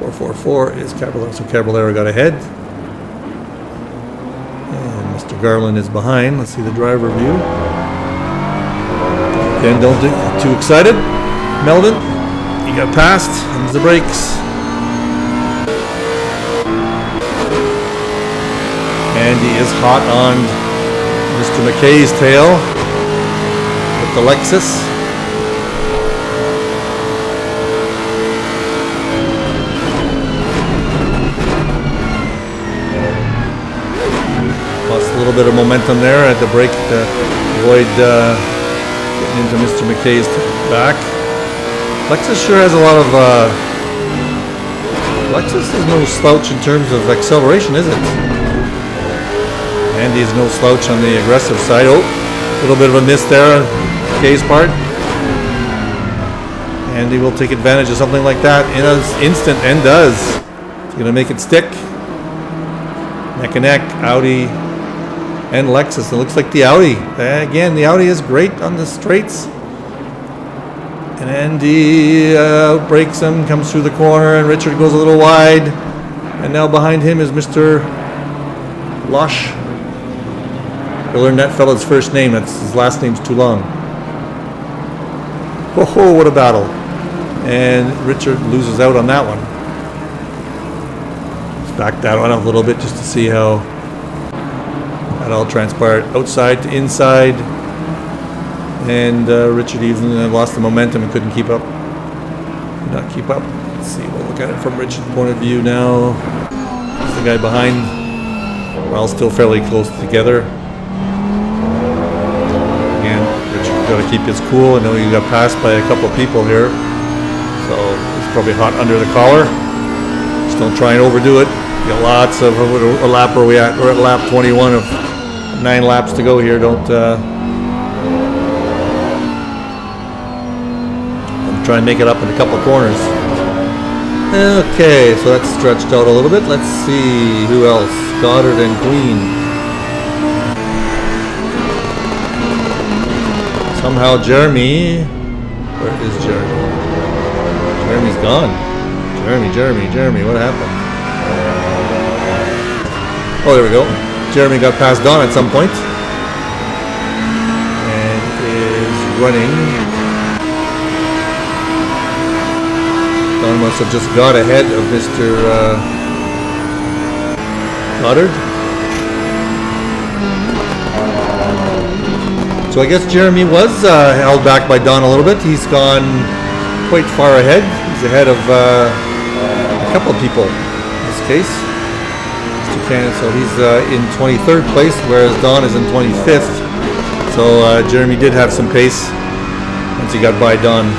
444 is Caballero, so Caballero got ahead. And Mr. Garland is behind. Let's see the driver view. Again, don't get too excited. Melvin, you got passed. Here's the brakes. Andy is hot on Mr. McKay's tail with the Lexus. little bit of momentum there at the break to avoid getting into Mr. McKay's back. Lexus sure has a lot of... Lexus is no slouch in terms of acceleration, is it? Andy's no slouch on the aggressive side. Oh, a little bit of a miss there on McKay's part. Andy will take advantage of something like that in an instant, and does. He's going to make it stick. Neck and neck, Audi and Lexus. It looks like the Audi. Again, the Audi is great on the straights. And Andy breaks him, comes through the corner, and Richard goes a little wide. And now behind him is Mr. Lush. I learned that fella's first name. That's his last name's too long. Oh, what a battle. And Richard loses out on that one. Let's back that one up a little bit just to see how that all transpired. Outside to inside. And Richard even lost the momentum and couldn't keep up. Could not keep up. Let's see, we'll look at it from Richard's point of view now. There's the guy behind. We're all still fairly close together. Again, Richard's got to keep his cool. I know he got passed by a couple of people here. So it's probably hot under the collar. Just don't try and overdo it. You got lots of a lap where we at. We're at lap 21 of 9 laps to go here. Don't try and make it up in a couple of corners. Okay, so that's stretched out a little bit. Let's see who else. Goddard and Queen. Somehow Jeremy. Where is Jeremy? Jeremy's gone. Jeremy, what happened? Oh, there we go. Jeremy got past Don at some point. And is running. Don must have just got ahead of Mr. Goddard. So I guess Jeremy was held back by Don a little bit. He's gone quite far ahead. He's ahead of a couple of people in this case. Mr. Cannon, so he's in 23rd place, whereas Don is in 25th. So Jeremy did have some pace once he got by Don.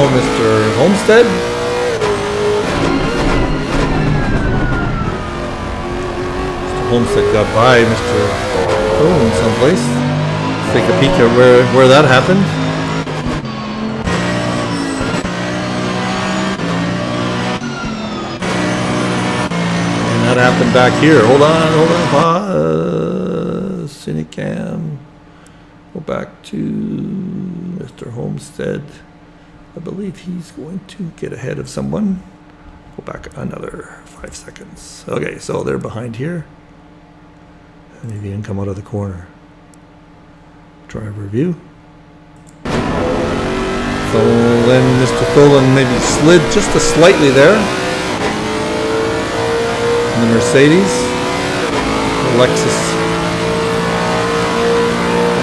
Mr. Homestead. Mr. Homestead got by Mr. Boone someplace. Take a peek at where that happened. And that happened back here. Hold on, pause. Cinecam. Go back to Mr. Homestead. I believe he's going to get ahead of someone. Go back another 5 seconds. Okay, so they're behind here. And he can come out of the corner. Driver view. So then Mr. Tholen maybe slid just a slightly there. And the Mercedes. The Lexus.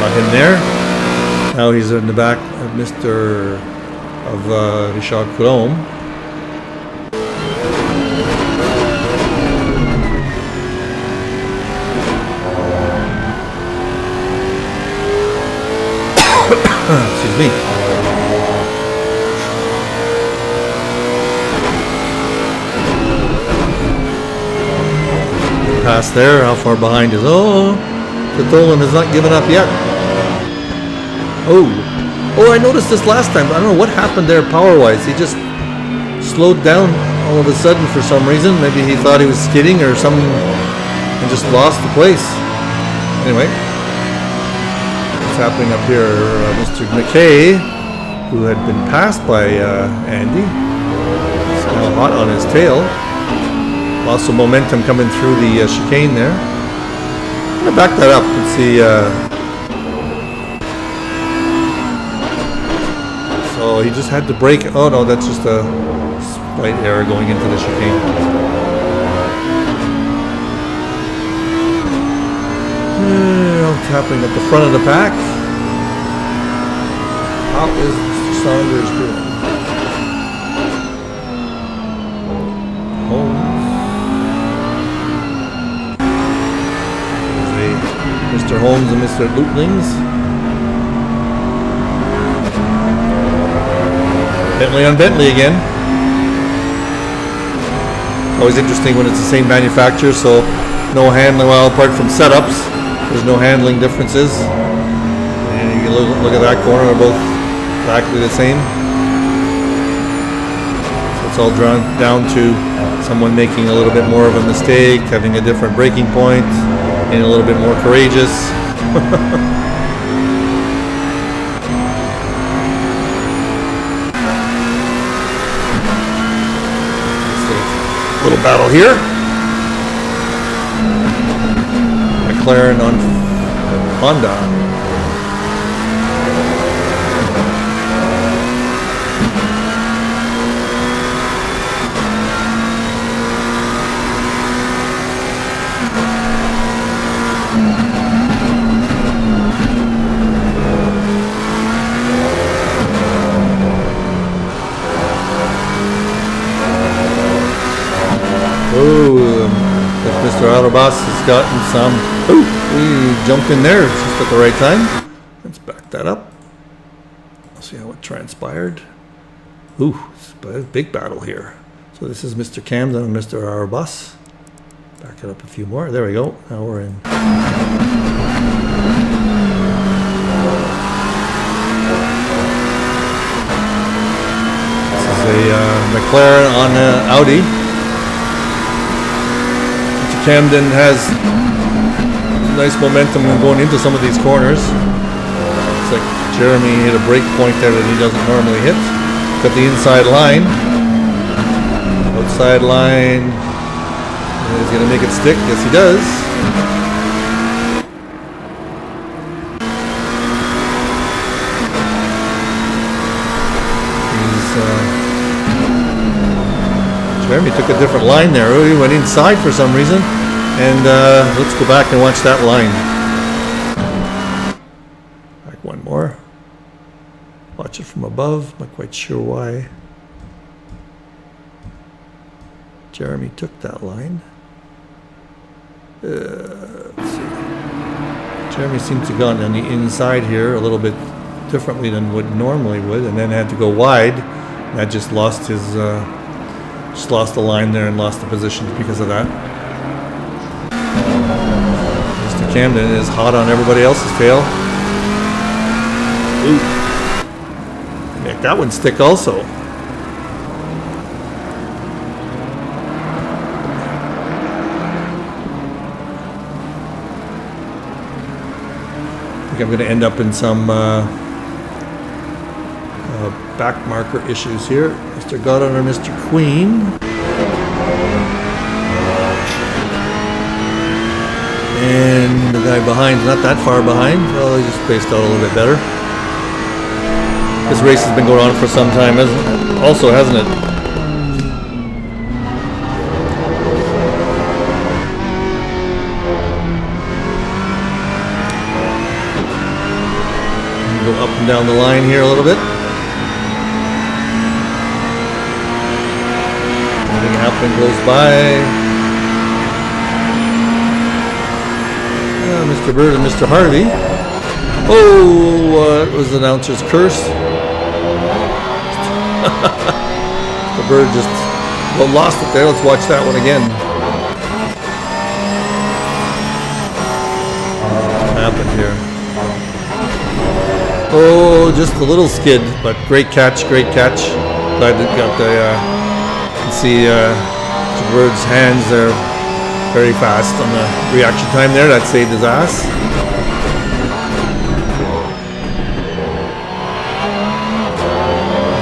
Got him there. Now he's in the back of Mr. Richard Coulomb. Excuse me. Pass there. How far behind is? Oh, the Tholen has not given up yet. Oh, I noticed this last time. I don't know what happened there power-wise. He just slowed down all of a sudden for some reason. Maybe he thought he was skidding or something and just lost the place. Anyway, what's happening up here? Mr. McKay, who had been passed by Andy, is now hot on his tail. Lost some momentum coming through the chicane there. I'm going to back that up and see... So he just had to brake. Oh no, that's just a slight error going into the chicane. What's happening at the front of the pack? How is Mr. Saunders doing? Mr. Holmes and Mr. Lootlings. Bentley on Bentley again. Always interesting when it's the same manufacturer, so no handling, well, apart from setups, there's no handling differences. And you can look at that corner, they're both exactly the same. So it's all drawn down to someone making a little bit more of a mistake, having a different braking point, and a little bit more courageous. Little battle here. McLaren on Honda. Oh, Mr. Autobus has gotten some. Oh, we jumped in there just at the right time. Let's back that up. See how it transpired. Ooh, it's a big battle here. So this is Mr. Camden and Mr. Autobus. Back it up a few more. There we go. Now we're in. This is a McLaren on Audi. Camden has nice momentum going into some of these corners. Looks like Jeremy hit a break point there that he doesn't normally hit. Got the inside line. Outside line. He's going to make it stick. Yes, he does. Jeremy took a different line there. Oh, he went inside for some reason. And let's go back and watch that line. Back one more. Watch it from above. Not quite sure why Jeremy took that line. Let's see. Jeremy seems to have gone on the inside here a little bit differently than would normally would, and then had to go wide. And that just lost his, just lost the line there and lost the position because of that. Mr. Camden is hot on everybody else's tail. Ooh. Make that one stick also. I think I'm going to end up in some back marker issues here. Mr. Godon or Mr. Queen. And the guy behind's not that far behind. Well, he just spaced out a little bit better. This race has been going on for some time, hasn't it? Go up and down the line here a little bit. Anything happening goes by. Mr. Bird and Mr. Harvey. Oh, it was the announcer's curse. The Bird just lost it there. Let's watch that one again. What happened here? Oh, just a little skid, but great catch, great catch. Glad that got the, you can see Mr. Bird's hands there. Very fast on the reaction time there. That saved his ass.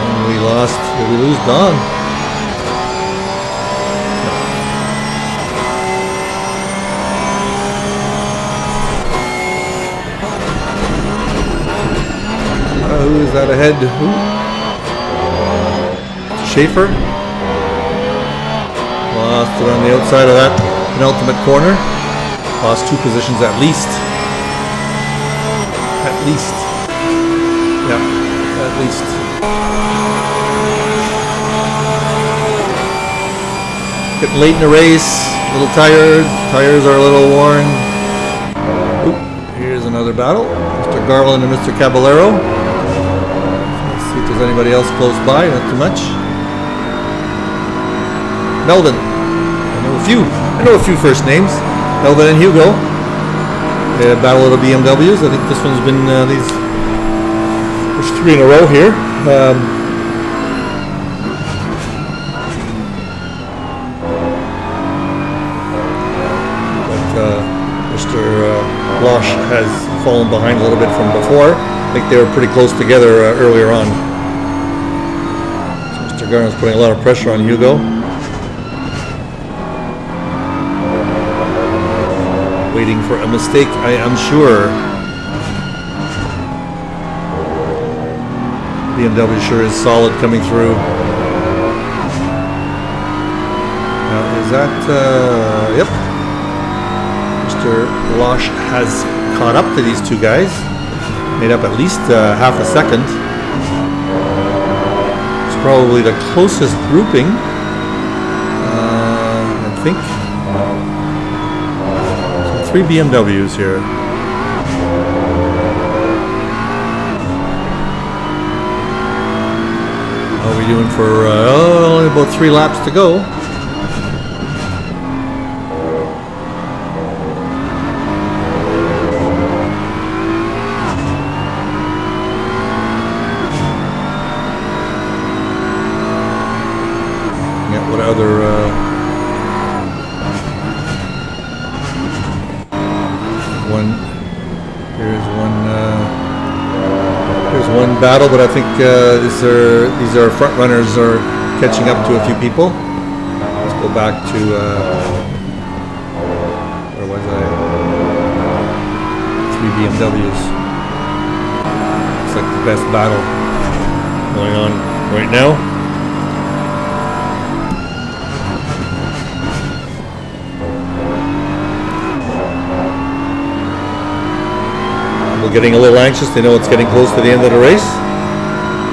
And we lost. Did we lose Don? No. Who is that ahead? Who? Schaefer? Lost it on the outside of that penultimate corner. Lost 2 positions at least. At least. Yeah, at least. Getting late in the race. A little tired. Tires are a little worn. Oop, another battle. Mr. Garland and Mr. Caballero. Let's see if there's anybody else close by. Not too much. Melvin. I know a few first names. Melvin and Hugo. Battle of the BMWs. I think this one's been there's 3 in a row here. Mr. Losh has fallen behind a little bit from before. I think they were pretty close together earlier on. So Mr. Garner's putting a lot of pressure on Hugo. Waiting for a mistake, I am sure. BMW sure is solid coming through. Now, is that, yep. Mr. Losh has caught up to these two guys. Made up at least half a second. It's probably the closest grouping, I think. 3 BMWs here. How are we doing for only about 3 laps to go? Yeah, what other here's one battle, but I think these are front runners are catching up to a few people. Let's go back to where was I? 3 BMWs. Looks like the best battle going on right now. Getting a little anxious. They know it's getting close to the end of the race,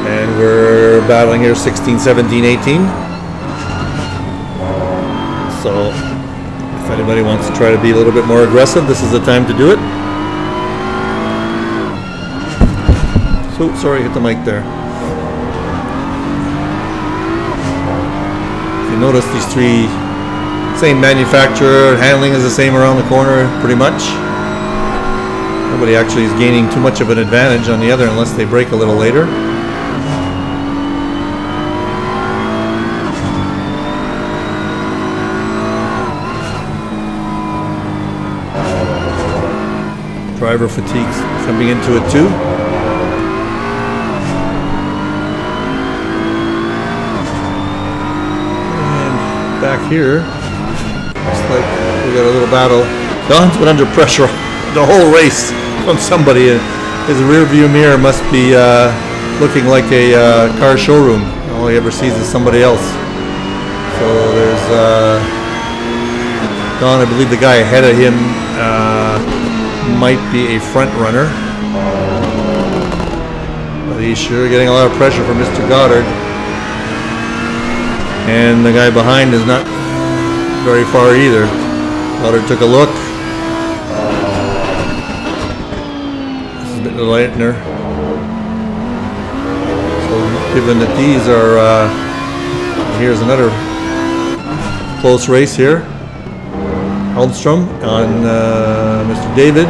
and we're battling here 16, 17, 18. So if anybody wants to try to be a little bit more aggressive, this is the time to do it. So sorry, hit the mic there. If you notice, these 3 same manufacturer, handling is the same around the corner pretty much. Nobody actually is gaining too much of an advantage on the other unless they brake a little later. Driver fatigue's coming into it too. And back here, looks like we got a little battle. Don's been under pressure the whole race from somebody. His rear view mirror must be looking like a car showroom. All he ever sees is somebody else. So there's Don, I believe the guy ahead of him might be a front runner, but he's sure getting a lot of pressure from Mr. Goddard, and the guy behind is not very far either. Goddard took a look. The lightener. So given that these are here's another close race here. Hellstrom on Mr. David.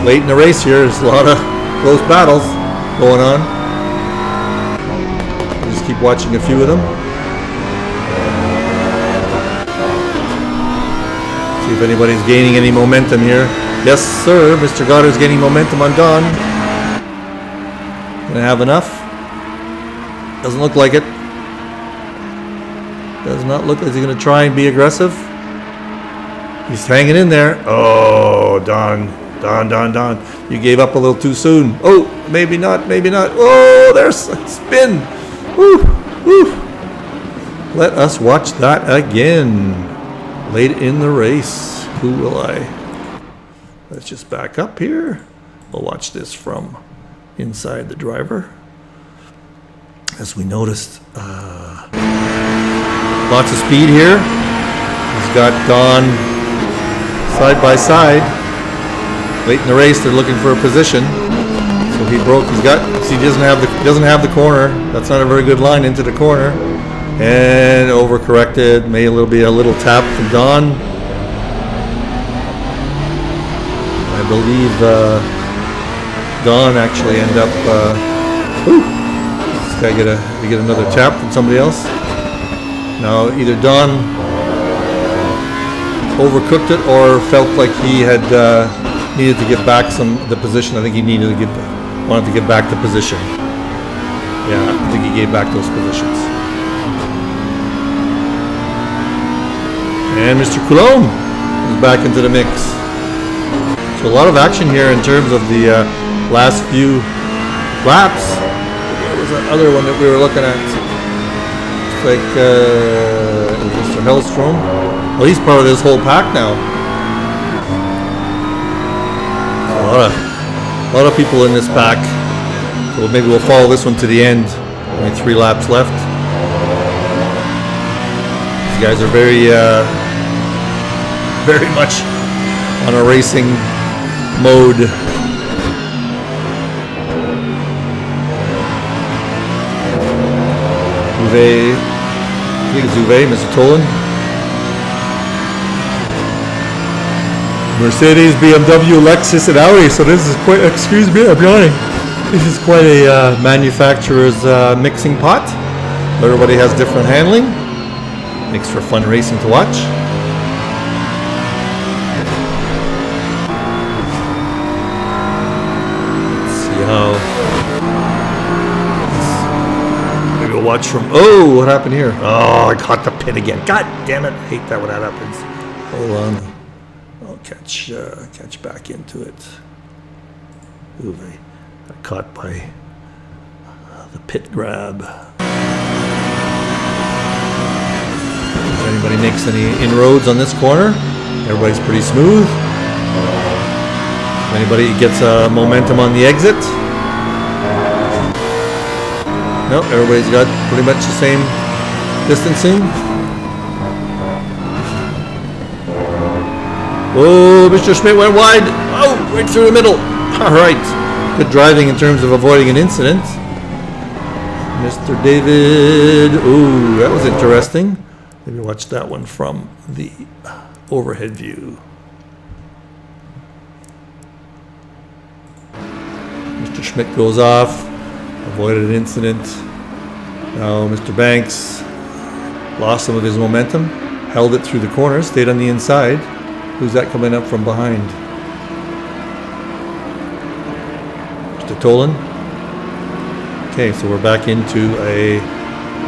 Late in the race here, there's a lot of close battles going on. I'll just keep watching a few of them. See if anybody's gaining any momentum here. Yes, sir. Mr. Goddard's getting momentum on Don. Gonna have enough? Doesn't look like it. Does not look like he's gonna try and be aggressive. He's hanging in there. Oh, Don. You gave up a little too soon. Oh, maybe not. Oh, there's a spin. Woo. Let us watch that again. Late in the race. Who will I? Let's just back up here. We'll watch this from inside the driver. As we noticed, lots of speed here. He's got Don side by side. Late in the race, they're looking for a position. So he broke. He doesn't have the corner. That's not a very good line into the corner. And overcorrected. May be a little tap from Don. I believe Don actually ended up. This guy get another tap from somebody else. Now either Don overcooked it or felt like he had needed to get back the position. I think he wanted to get back the position. Yeah, I think he gave back those positions. And Mr. Coulomb is back into the mix. So a lot of action here in terms of the last few laps. What was that other one that we were looking at? It's like Mr. Hellstrom. Well, he's part of this whole pack now. A lot of people in this pack. So maybe we'll follow this one to the end. Only 3 laps left. These guys are very much on a racing mode. Uwe, I think it's Uwe, Mr. Tolan. Mercedes, BMW, Lexus, and Audi. So this is quite, excuse me, I'm yawning. This is quite a manufacturer's mixing pot. Everybody has different handling. Makes for fun racing to watch. Let's see how. Maybe we'll watch from. Oh, what happened here? Oh, I caught the pin again. God damn it! I hate that when that happens. Hold on. I'll catch back into it. Ooh, I got caught by the pit grab. If anybody makes any inroads on this corner, everybody's pretty smooth. If anybody gets momentum on the exit, no, everybody's got pretty much the same distancing. Oh, Mr. Schmidt went wide. Oh, right through the middle. All right. Good driving in terms of avoiding an incident. Mr. David. Ooh, that was interesting. Maybe watch that one from the overhead view. Mr. Schmidt goes off. Avoided an incident. Now Mr. Banks lost some of his momentum. Held it through the corner. Stayed on the inside. Who's that coming up from behind? Mr. Tolan. Okay, so we're back into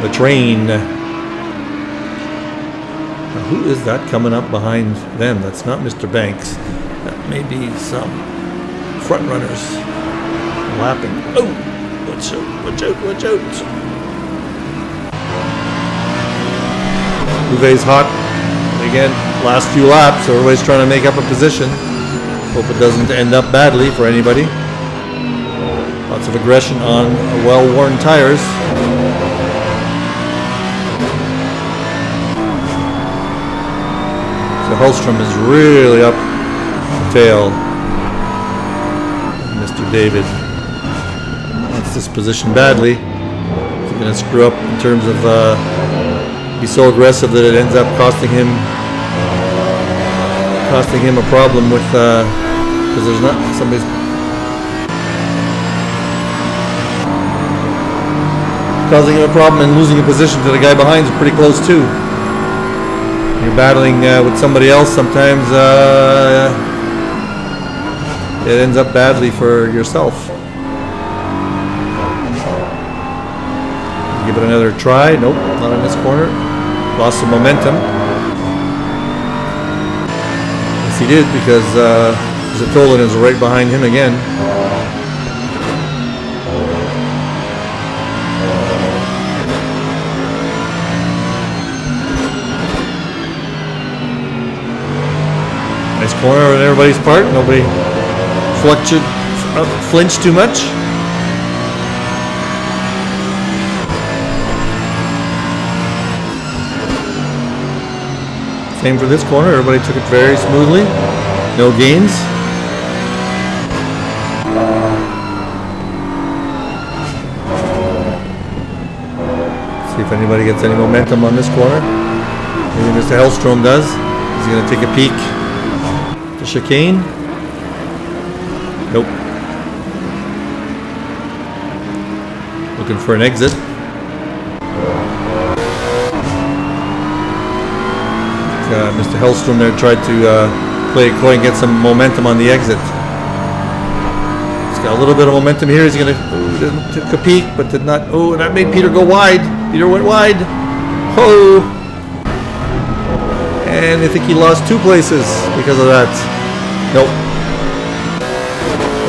the train. Now, who is that coming up behind them? That's not Mr. Banks. That may be some front runners lapping. Oh, watch out, watch out, watch out. Uwe's hot. Again, last few laps, so everybody's trying to make up a position. Hope it doesn't end up badly for anybody. Lots of aggression on well-worn tires. So Hellstrom is really up the tail. Mr. David wants this position badly. He's going to screw up in terms of be so aggressive that it ends up costing him a problem with because there's not somebody's causing him a problem and losing a position to the guy behind is pretty close too. You're battling with somebody else, sometimes it ends up badly for yourself. Give it another try. Nope, not in this corner. Lost some momentum. Yes, he did, because Zatolan is right behind him again. Nice corner on everybody's part. Nobody flinched too much. Same for this corner. Everybody took it very smoothly. No gains. if anybody gets any momentum on this corner. Maybe Mr. Hellstrom does. He's going to take a peek. The chicane. Nope. Looking for an exit. Mr. Hellstrom there tried to play a coy and get some momentum on the exit. He's got a little bit of momentum here. He's going to take a peek, but did not. Oh, and that made Peter go wide. Peter went wide. Oh. And I think he lost 2 places because of that. Nope.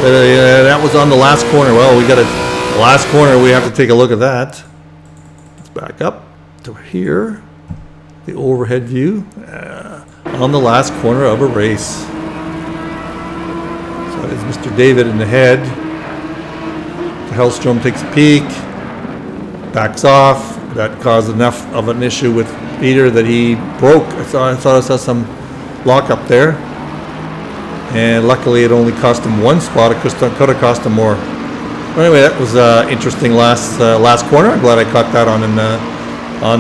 That was on the last corner. Well, we got the last corner. We have to take a look at that. Let's back up to here. The overhead view on the last corner of a race. So that is Mr. David in the head. Hellstrom takes a peek, backs off. That caused enough of an issue with Peter that he broke. I thought I saw some lock up there. And luckily it only cost him 1 spot. It could have cost him more. But anyway, that was interesting last corner. I'm glad I caught that on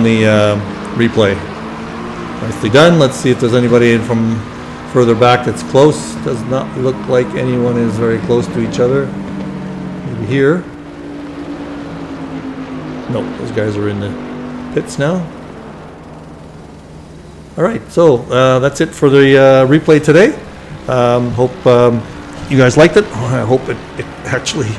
the replay. Nicely done. Let's see if there's anybody in from further back that's close. Does not look like anyone is very close to each other. Maybe here. No, those guys are in the pits now. All right, so that's it for the replay today. Hope you guys liked it. I hope it actually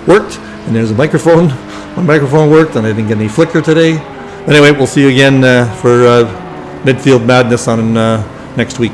worked. And there's a microphone. My microphone worked, and I didn't get any flicker today. Anyway, we'll see you again for Midfield Madness on next week.